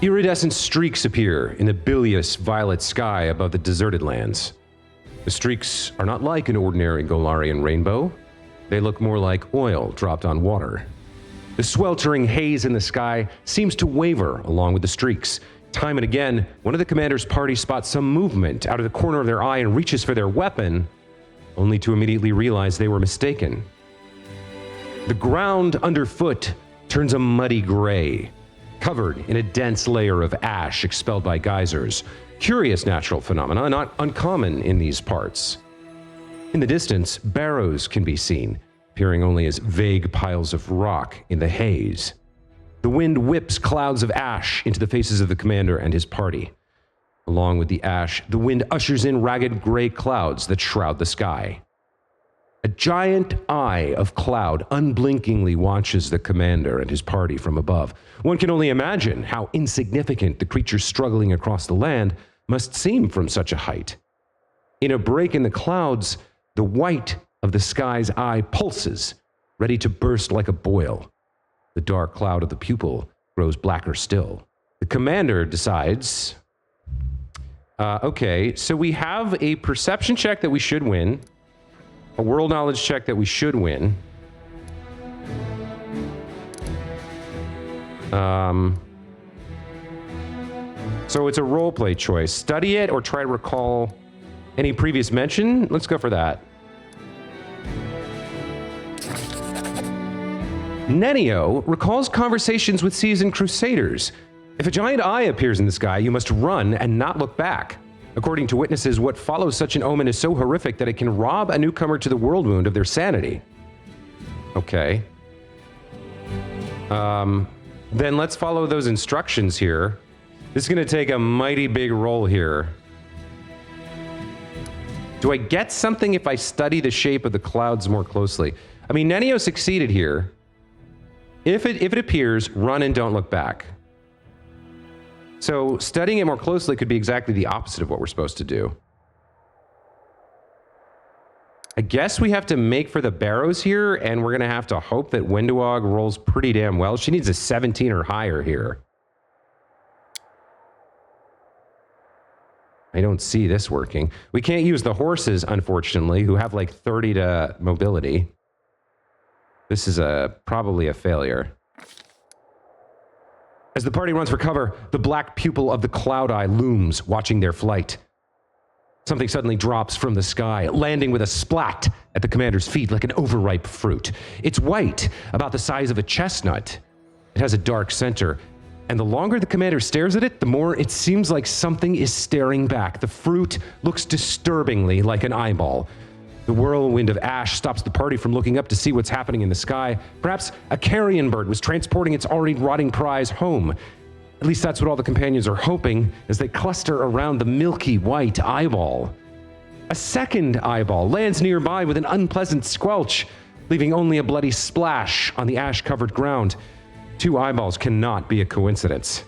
Iridescent streaks appear in the bilious violet sky above the deserted lands. The streaks are not like an ordinary Golarian rainbow. They look more like oil dropped on water. The sweltering haze in the sky seems to waver along with the streaks. Time and again, one of the commander's party spots some movement out of the corner of their eye and reaches for their weapon, only to immediately realize they were mistaken. The ground underfoot turns a muddy gray, covered in a dense layer of ash expelled by geysers. Curious natural phenomena, not uncommon in these parts. In the distance, barrows can be seen, appearing only as vague piles of rock in the haze. The wind whips clouds of ash into the faces of the commander and his party. Along with the ash, the wind ushers in ragged gray clouds that shroud the sky. A giant eye of cloud unblinkingly watches the commander and his party from above. One can only imagine how insignificant the creatures struggling across the land must seem from such a height. In a break in the clouds, the white of the sky's eye pulses, ready to burst like a boil. The dark cloud of the pupil grows blacker still. The commander decides, okay, so we have a perception check that we should win, a world knowledge check that we should win. So it's a roleplay choice. Study it or try to recall any previous mention. Let's go for that. Nenio recalls conversations with seasoned crusaders. If a giant eye appears in the sky, you must run and not look back. According to witnesses, what follows such an omen is so horrific that it can rob a newcomer to the world wound of their sanity. Okay. Then let's follow those instructions here. This is going to take a mighty big roll here. Do I get something if I study the shape of the clouds more closely? I mean, Nenio succeeded here. If it appears, run and don't look back. So studying it more closely could be exactly the opposite of what we're supposed to do. I guess we have to make for the barrows here, and we're going to have to hope that Windowog rolls pretty damn well. She needs a 17 or higher here. I don't see this working. We can't use the horses, unfortunately, who have like 30 to mobility. This is probably a failure. As the party runs for cover, the black pupil of the cloud eye looms, watching their flight. Something suddenly drops from the sky, landing with a splat at the commander's feet like an overripe fruit. It's white, about the size of a chestnut. It has a dark center, and the longer the commander stares at it, the more it seems like something is staring back. The fruit looks disturbingly like an eyeball. The whirlwind of ash stops the party from looking up to see what's happening in the sky. Perhaps a carrion bird was transporting its already rotting prize home. At least that's what all the companions are hoping as they cluster around the milky white eyeball. A second eyeball lands nearby with an unpleasant squelch, leaving only a bloody splash on the ash-covered ground. Two eyeballs cannot be a coincidence.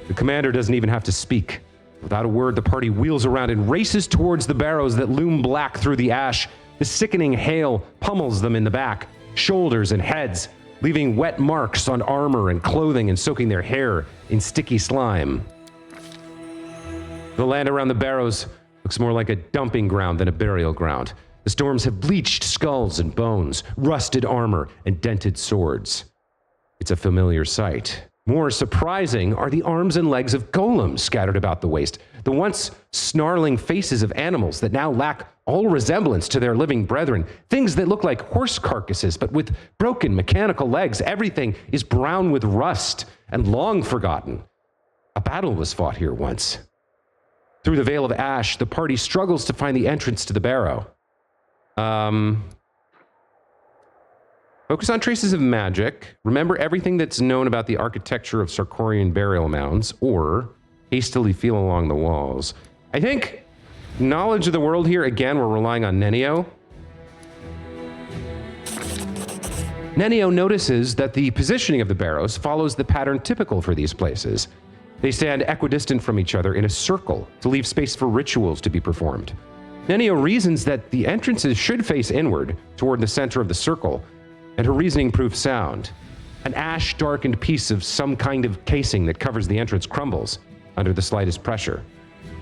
The commander doesn't even have to speak. Without a word, the party wheels around and races towards the barrows that loom black through the ash. The sickening hail pummels them in the back, shoulders, and heads, leaving wet marks on armor and clothing and soaking their hair in sticky slime. The land around the barrows looks more like a dumping ground than a burial ground. The storms have bleached skulls and bones, rusted armor, and dented swords. It's a familiar sight. More surprising are the arms and legs of golems scattered about the waste, the once snarling faces of animals that now lack all resemblance to their living brethren, things that look like horse carcasses, but with broken mechanical legs. Everything is brown with rust and long forgotten. A battle was fought here once. Through the veil of ash, the party struggles to find the entrance to the barrow. Focus on traces of magic. Remember everything that's known about the architecture of Sarkorian burial mounds, or hastily feel along the walls. I think knowledge of the world here, again, we're relying on Nenio. Nenio notices that the positioning of the barrows follows the pattern typical for these places. They stand equidistant from each other in a circle to leave space for rituals to be performed. Nenio reasons that the entrances should face inward toward the center of the circle, and her reasoning proves sound. An ash-darkened piece of some kind of casing that covers the entrance crumbles under the slightest pressure.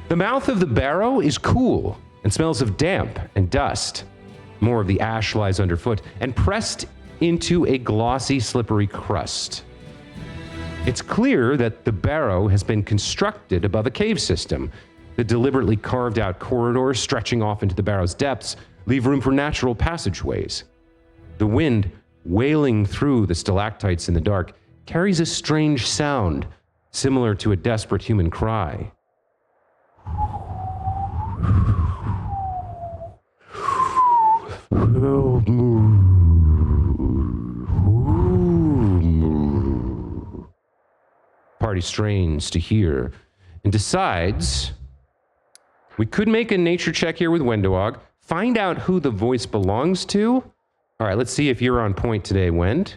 The mouth of the barrow is cool and smells of damp and dust. More of the ash lies underfoot and pressed into a glossy, slippery crust. It's clear that the barrow has been constructed above a cave system. The deliberately carved out corridors stretching off into the barrow's depths leave room for natural passageways. The wind, wailing through the stalactites in the dark, carries a strange sound similar to a desperate human cry. Party strains to hear and decides we could make a nature check here with Wendowog, find out who the voice belongs to. All right, let's see if you're on point today, Wend.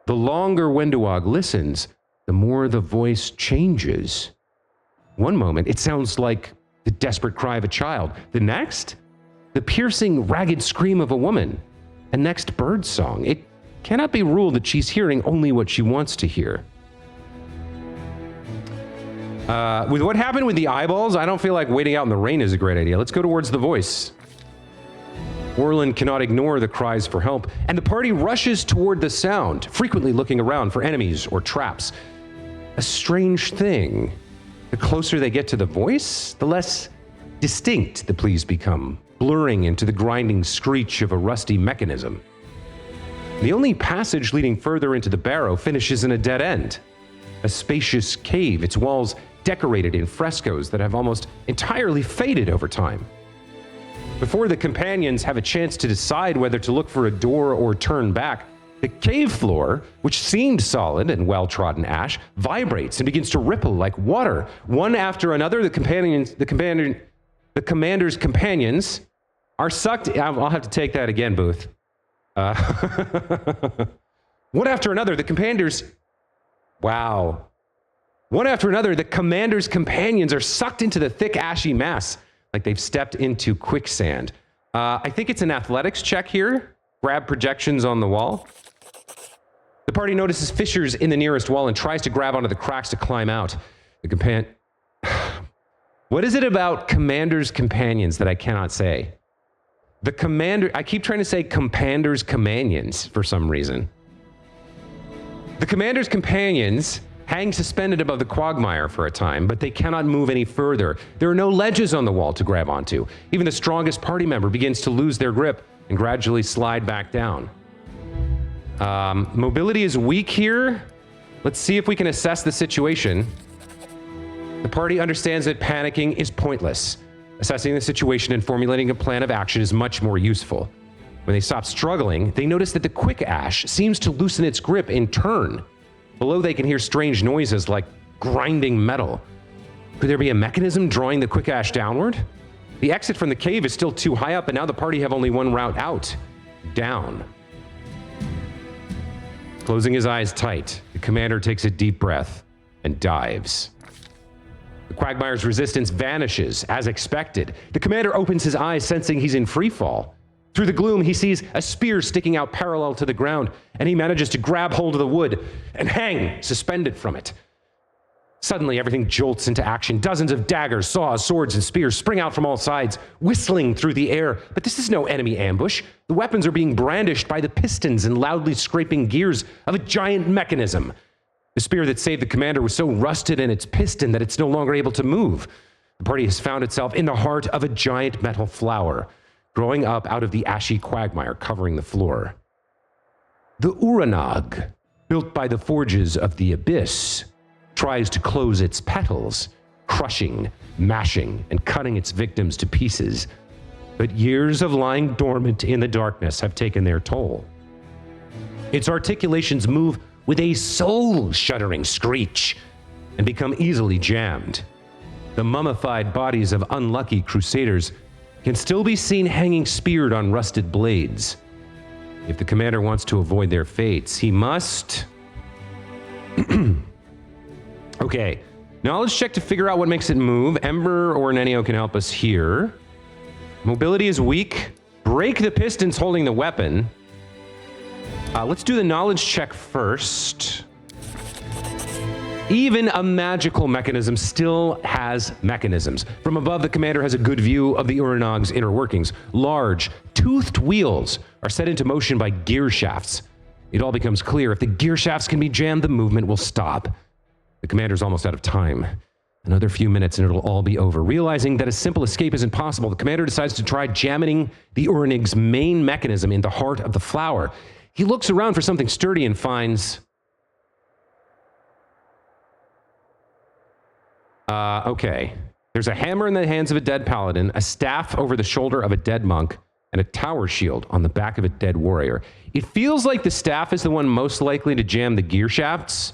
The longer Wendowog listens, the more the voice changes. One moment, it sounds like the desperate cry of a child. The next, the piercing, ragged scream of a woman. And next, bird song. It cannot be ruled that she's hearing only what she wants to hear. With what happened with the eyeballs, I don't feel like waiting out in the rain is a great idea. Let's go towards the voice. Orlin cannot ignore the cries for help, and the party rushes toward the sound, frequently looking around for enemies or traps. A strange thing. The closer they get to the voice, the less distinct the pleas become, blurring into the grinding screech of a rusty mechanism. The only passage leading further into the barrow finishes in a dead end. A spacious cave, its walls decorated in frescoes that have almost entirely faded over time. Before the companions have a chance to decide whether to look for a door or turn back, the cave floor, which seemed solid and well-trodden ash, vibrates and begins to ripple like water. One after another, the commander's companions are sucked. I'll have to take that again, Booth. One after another, the commanders. Wow. One after another, the commander's companions are sucked into the thick, ashy mass, like they've stepped into quicksand. I think it's an athletics check here. Grab projections on the wall. The party notices fissures in the nearest wall and tries to grab onto the cracks to climb out. The What is it about commander's companions that I cannot say? The commander, I keep trying to say commander's companions for some reason. The commander's companions hang suspended above the quagmire for a time, but they cannot move any further. There are no ledges on the wall to grab onto. Even the strongest party member begins to lose their grip and gradually slide back down. Mobility is weak here. Let's see if we can assess the situation. The party understands that panicking is pointless. Assessing the situation and formulating a plan of action is much more useful. When they stop struggling, they notice that the quick ash seems to loosen its grip in turn. Below, they can hear strange noises like grinding metal. Could there be a mechanism drawing the quick ash downward? The exit from the cave is still too high up, and now the party have only one route out. Down. Closing his eyes tight, the commander takes a deep breath and dives. The quagmire's resistance vanishes, as expected. The commander opens his eyes, sensing he's in free fall. Through the gloom, he sees a spear sticking out parallel to the ground, and he manages to grab hold of the wood and hang suspended from it. Suddenly, everything jolts into action. Dozens of daggers, saws, swords, and spears spring out from all sides, whistling through the air. But this is no enemy ambush. The weapons are being brandished by the pistons and loudly scraping gears of a giant mechanism. The spear that saved the commander was so rusted in its piston that it's no longer able to move. The party has found itself in the heart of a giant metal flower, growing up out of the ashy quagmire covering the floor. The Uranag, built by the forges of the abyss, tries to close its petals, crushing, mashing, and cutting its victims to pieces. But years of lying dormant in the darkness have taken their toll. Its articulations move with a soul-shuddering screech and become easily jammed. The mummified bodies of unlucky crusaders can still be seen hanging speared on rusted blades. If the commander wants to avoid their fates, he must... Okay, knowledge check to figure out what makes it move. Ember or Nenio can help us here. Mobility is weak. Break the pistons holding the weapon. Let's do the knowledge check first. Even a magical mechanism still has mechanisms. From above, the commander has a good view of the Uranog's inner workings. Large, toothed wheels are set into motion by gear shafts. It all becomes clear. If the gear shafts can be jammed, the movement will stop. The commander's almost out of time. Another few minutes and it'll all be over. Realizing that a simple escape isn't possible, the commander decides to try jamming the Uranig's main mechanism in the heart of the flower. He looks around for something sturdy and finds... okay. There's a hammer in the hands of a dead paladin, a staff over the shoulder of a dead monk, and a tower shield on the back of a dead warrior. It feels like the staff is the one most likely to jam the gear shafts,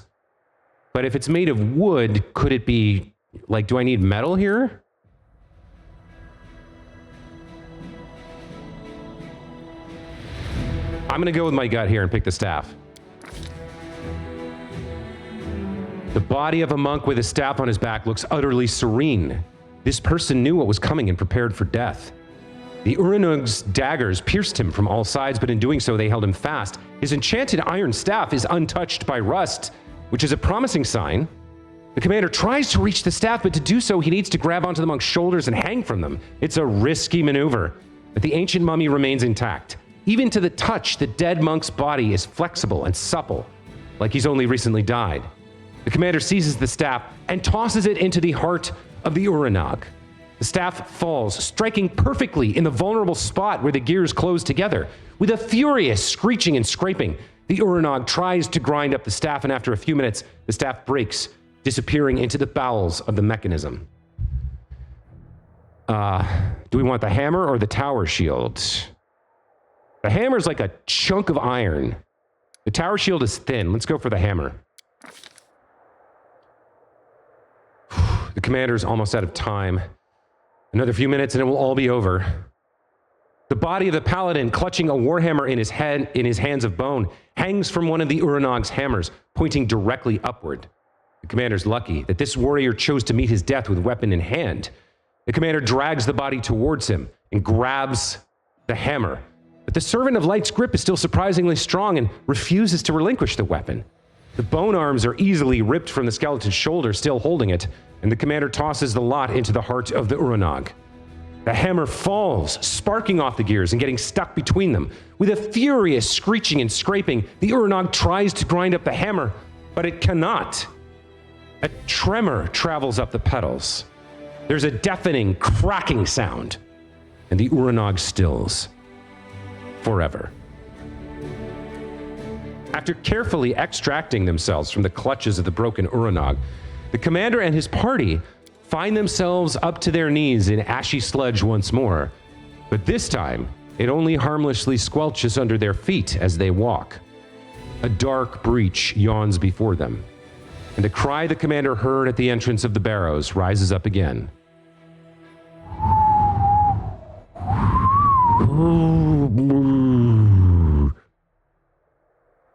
but if it's made of wood, could it be, like, do I need metal here? I'm gonna go with my gut here and pick the staff. The body of a monk with a staff on his back looks utterly serene. This person knew what was coming and prepared for death. The Uranug's daggers pierced him from all sides, but in doing so, they held him fast. His enchanted iron staff is untouched by rust, which is a promising sign. The commander tries to reach the staff, but to do so, he needs to grab onto the monk's shoulders and hang from them. It's a risky maneuver, but the ancient mummy remains intact. Even to the touch, the dead monk's body is flexible and supple, like he's only recently died. The commander seizes the staff and tosses it into the heart of the Uranog. The staff falls, striking perfectly in the vulnerable spot where the gears close together. With a furious screeching and scraping, the Uranog tries to grind up the staff, and after a few minutes, the staff breaks, disappearing into the bowels of the mechanism. Do we want the hammer or the tower shield? The hammer's like a chunk of iron. The tower shield is thin. Let's go for the hammer. The commander's almost out of time. Another few minutes and it will all be over. The body of the paladin, clutching a warhammer in his hands of bone, hangs from one of the Uranog's hammers, pointing directly upward. The commander's lucky that this warrior chose to meet his death with weapon in hand. The commander drags the body towards him and grabs the hammer. But the servant of light's grip is still surprisingly strong and refuses to relinquish the weapon. The bone arms are easily ripped from the skeleton's shoulder, still holding it, and the commander tosses the lot into the heart of the Uranog. The hammer falls, sparking off the gears and getting stuck between them. With a furious screeching and scraping, the Uranog tries to grind up the hammer, but it cannot. A tremor travels up the petals. There's a deafening, cracking sound, and the Uranog stills. Forever. After carefully extracting themselves from the clutches of the broken Uranog, the commander and his party find themselves up to their knees in ashy sludge once more, but this time it only harmlessly squelches under their feet as they walk. A dark breach yawns before them, and the cry the commander heard at the entrance of the barrows rises up again.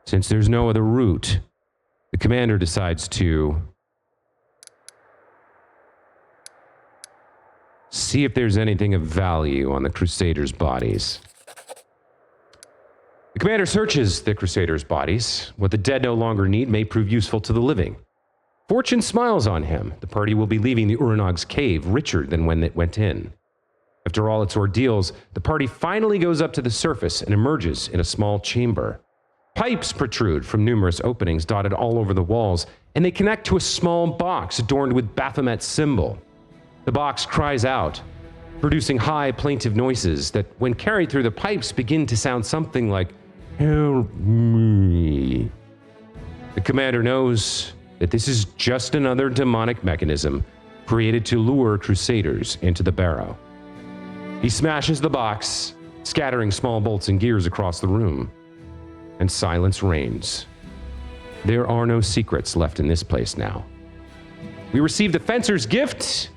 Since there's no other route, the commander decides to see if there's anything of value on the Crusaders' bodies. The commander searches the Crusaders' bodies. What the dead no longer need may prove useful to the living. Fortune smiles on him. The party will be leaving the Uranog's cave richer than when it went in. After all its ordeals, the party finally goes up to the surface and emerges in a small chamber. Pipes protrude from numerous openings dotted all over the walls, and they connect to a small box adorned with Baphomet's symbol. The box cries out, producing high, plaintive noises that, when carried through the pipes, begin to sound something like, "Help me." The commander knows that this is just another demonic mechanism created to lure Crusaders into the barrow. He smashes the box, scattering small bolts and gears across the room. and silence reigns. There are no secrets left in this place now. We received the Fencer's Gift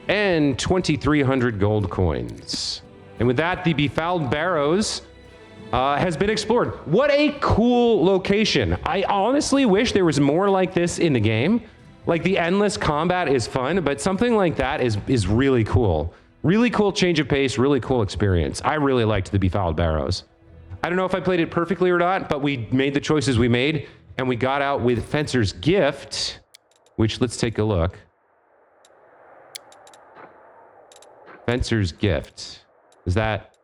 and 2,300 gold coins. And with that, the Befouled Barrows has been explored. What a cool location. I honestly wish there was more like this in the game. Like, the endless combat is fun, but something like that is really cool. Really cool change of pace, really cool experience. I really liked the Befouled Barrows. I don't know if I played it perfectly or not, but we made the choices we made, and we got out with Fencer's Gift, which, let's take a look. Fencer's Gift. Is that...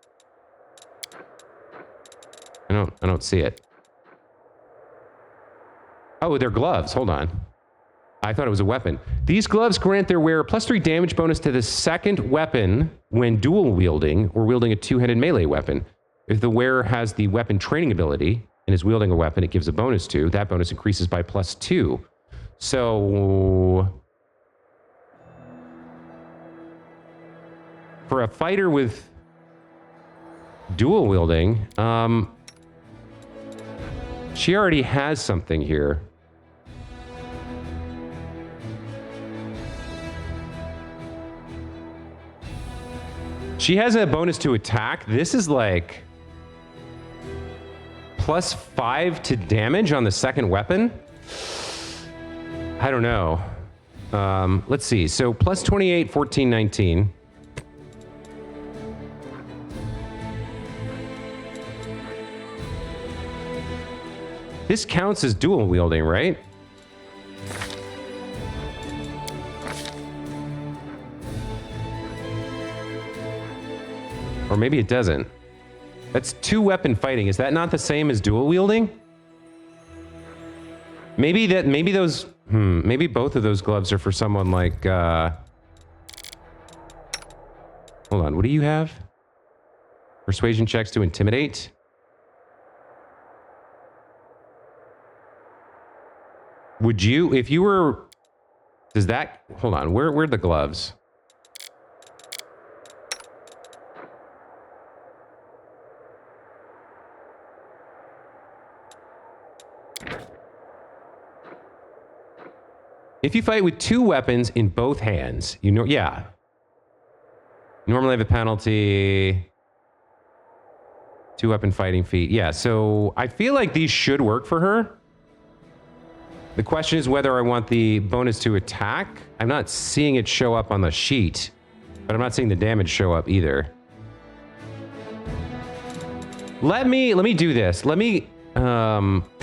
I don't see it. Oh, they're gloves. Hold on. I thought it was a weapon. These gloves grant their wearer +3 damage bonus to the second weapon when dual wielding or wielding a two-handed melee weapon. If the wearer has the weapon training ability and is wielding a weapon, it gives a bonus to. That bonus increases by +2. So for a fighter with dual wielding, she already has something here. She has a bonus to attack. This is like +5 to damage on the second weapon. I don't know. Let's see. So +28, 14, 19. This counts as dual wielding, right? Or maybe it doesn't. That's two weapon fighting. Is that not the same as dual wielding? Maybe those, maybe both of those gloves are for someone like, hold on, what do you have? Persuasion checks to intimidate? Would you, if you were, does that, hold on, where are the gloves? If you fight with two weapons in both hands, you know, yeah. Normally have a penalty. Two weapon fighting feat. Yeah, so I feel like these should work for her. The question is whether I want the bonus to attack. I'm not seeing it show up on the sheet, but I'm not seeing the damage show up either. Let me do this. Let me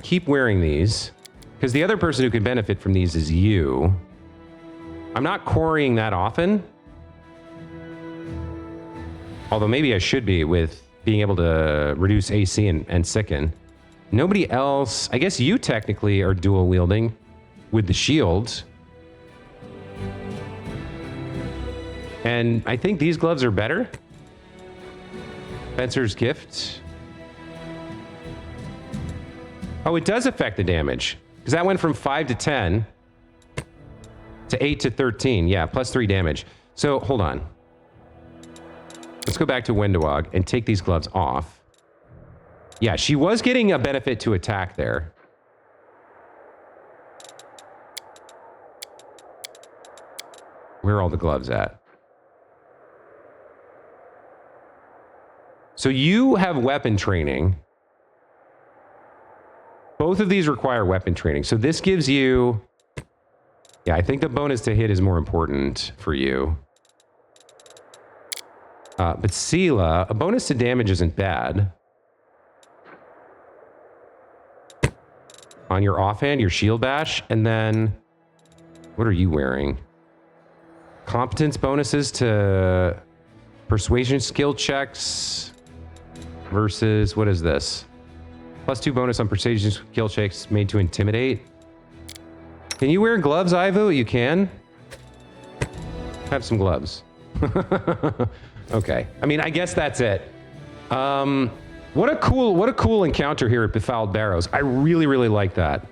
keep wearing these. Because the other person who could benefit from these is you. I'm not quarrying that often. Although maybe I should be with being able to reduce AC and sicken. Nobody else... I guess you technically are dual wielding with the shield. And I think these gloves are better. Fencer's Gift. Oh, it does affect the damage. Because that went from 5 to 10 to 8 to 13. Yeah, +3 damage. So, hold on. Let's go back to Wendowog and take these gloves off. Yeah, she was getting a benefit to attack there. Where are all the gloves at? So you have weapon training. Both of these require weapon training. So this gives you... Yeah, I think the bonus to hit is more important for you. But Sela, a bonus to damage isn't bad. On your offhand, your shield bash, and then... What are you wearing? Competence bonuses to persuasion skill checks versus... What is this? +2 bonus on persuasion skill checks made to intimidate. Can you wear gloves, Ivo? You can? Have some gloves. Okay. I mean, I guess that's it. What a cool encounter here at Befouled Barrows. I really, really like that.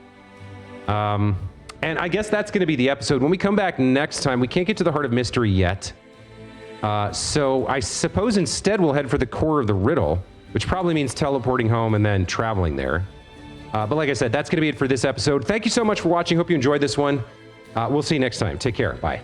And I guess that's going to be the episode. When we come back next time, we can't get to the Heart of Mystery yet. So I suppose instead we'll head for the core of the riddle. which probably means teleporting home and then traveling there. But like I said, that's going to be it for this episode. Thank you so much for watching. Hope you enjoyed this one. We'll see you next time. Take care. Bye.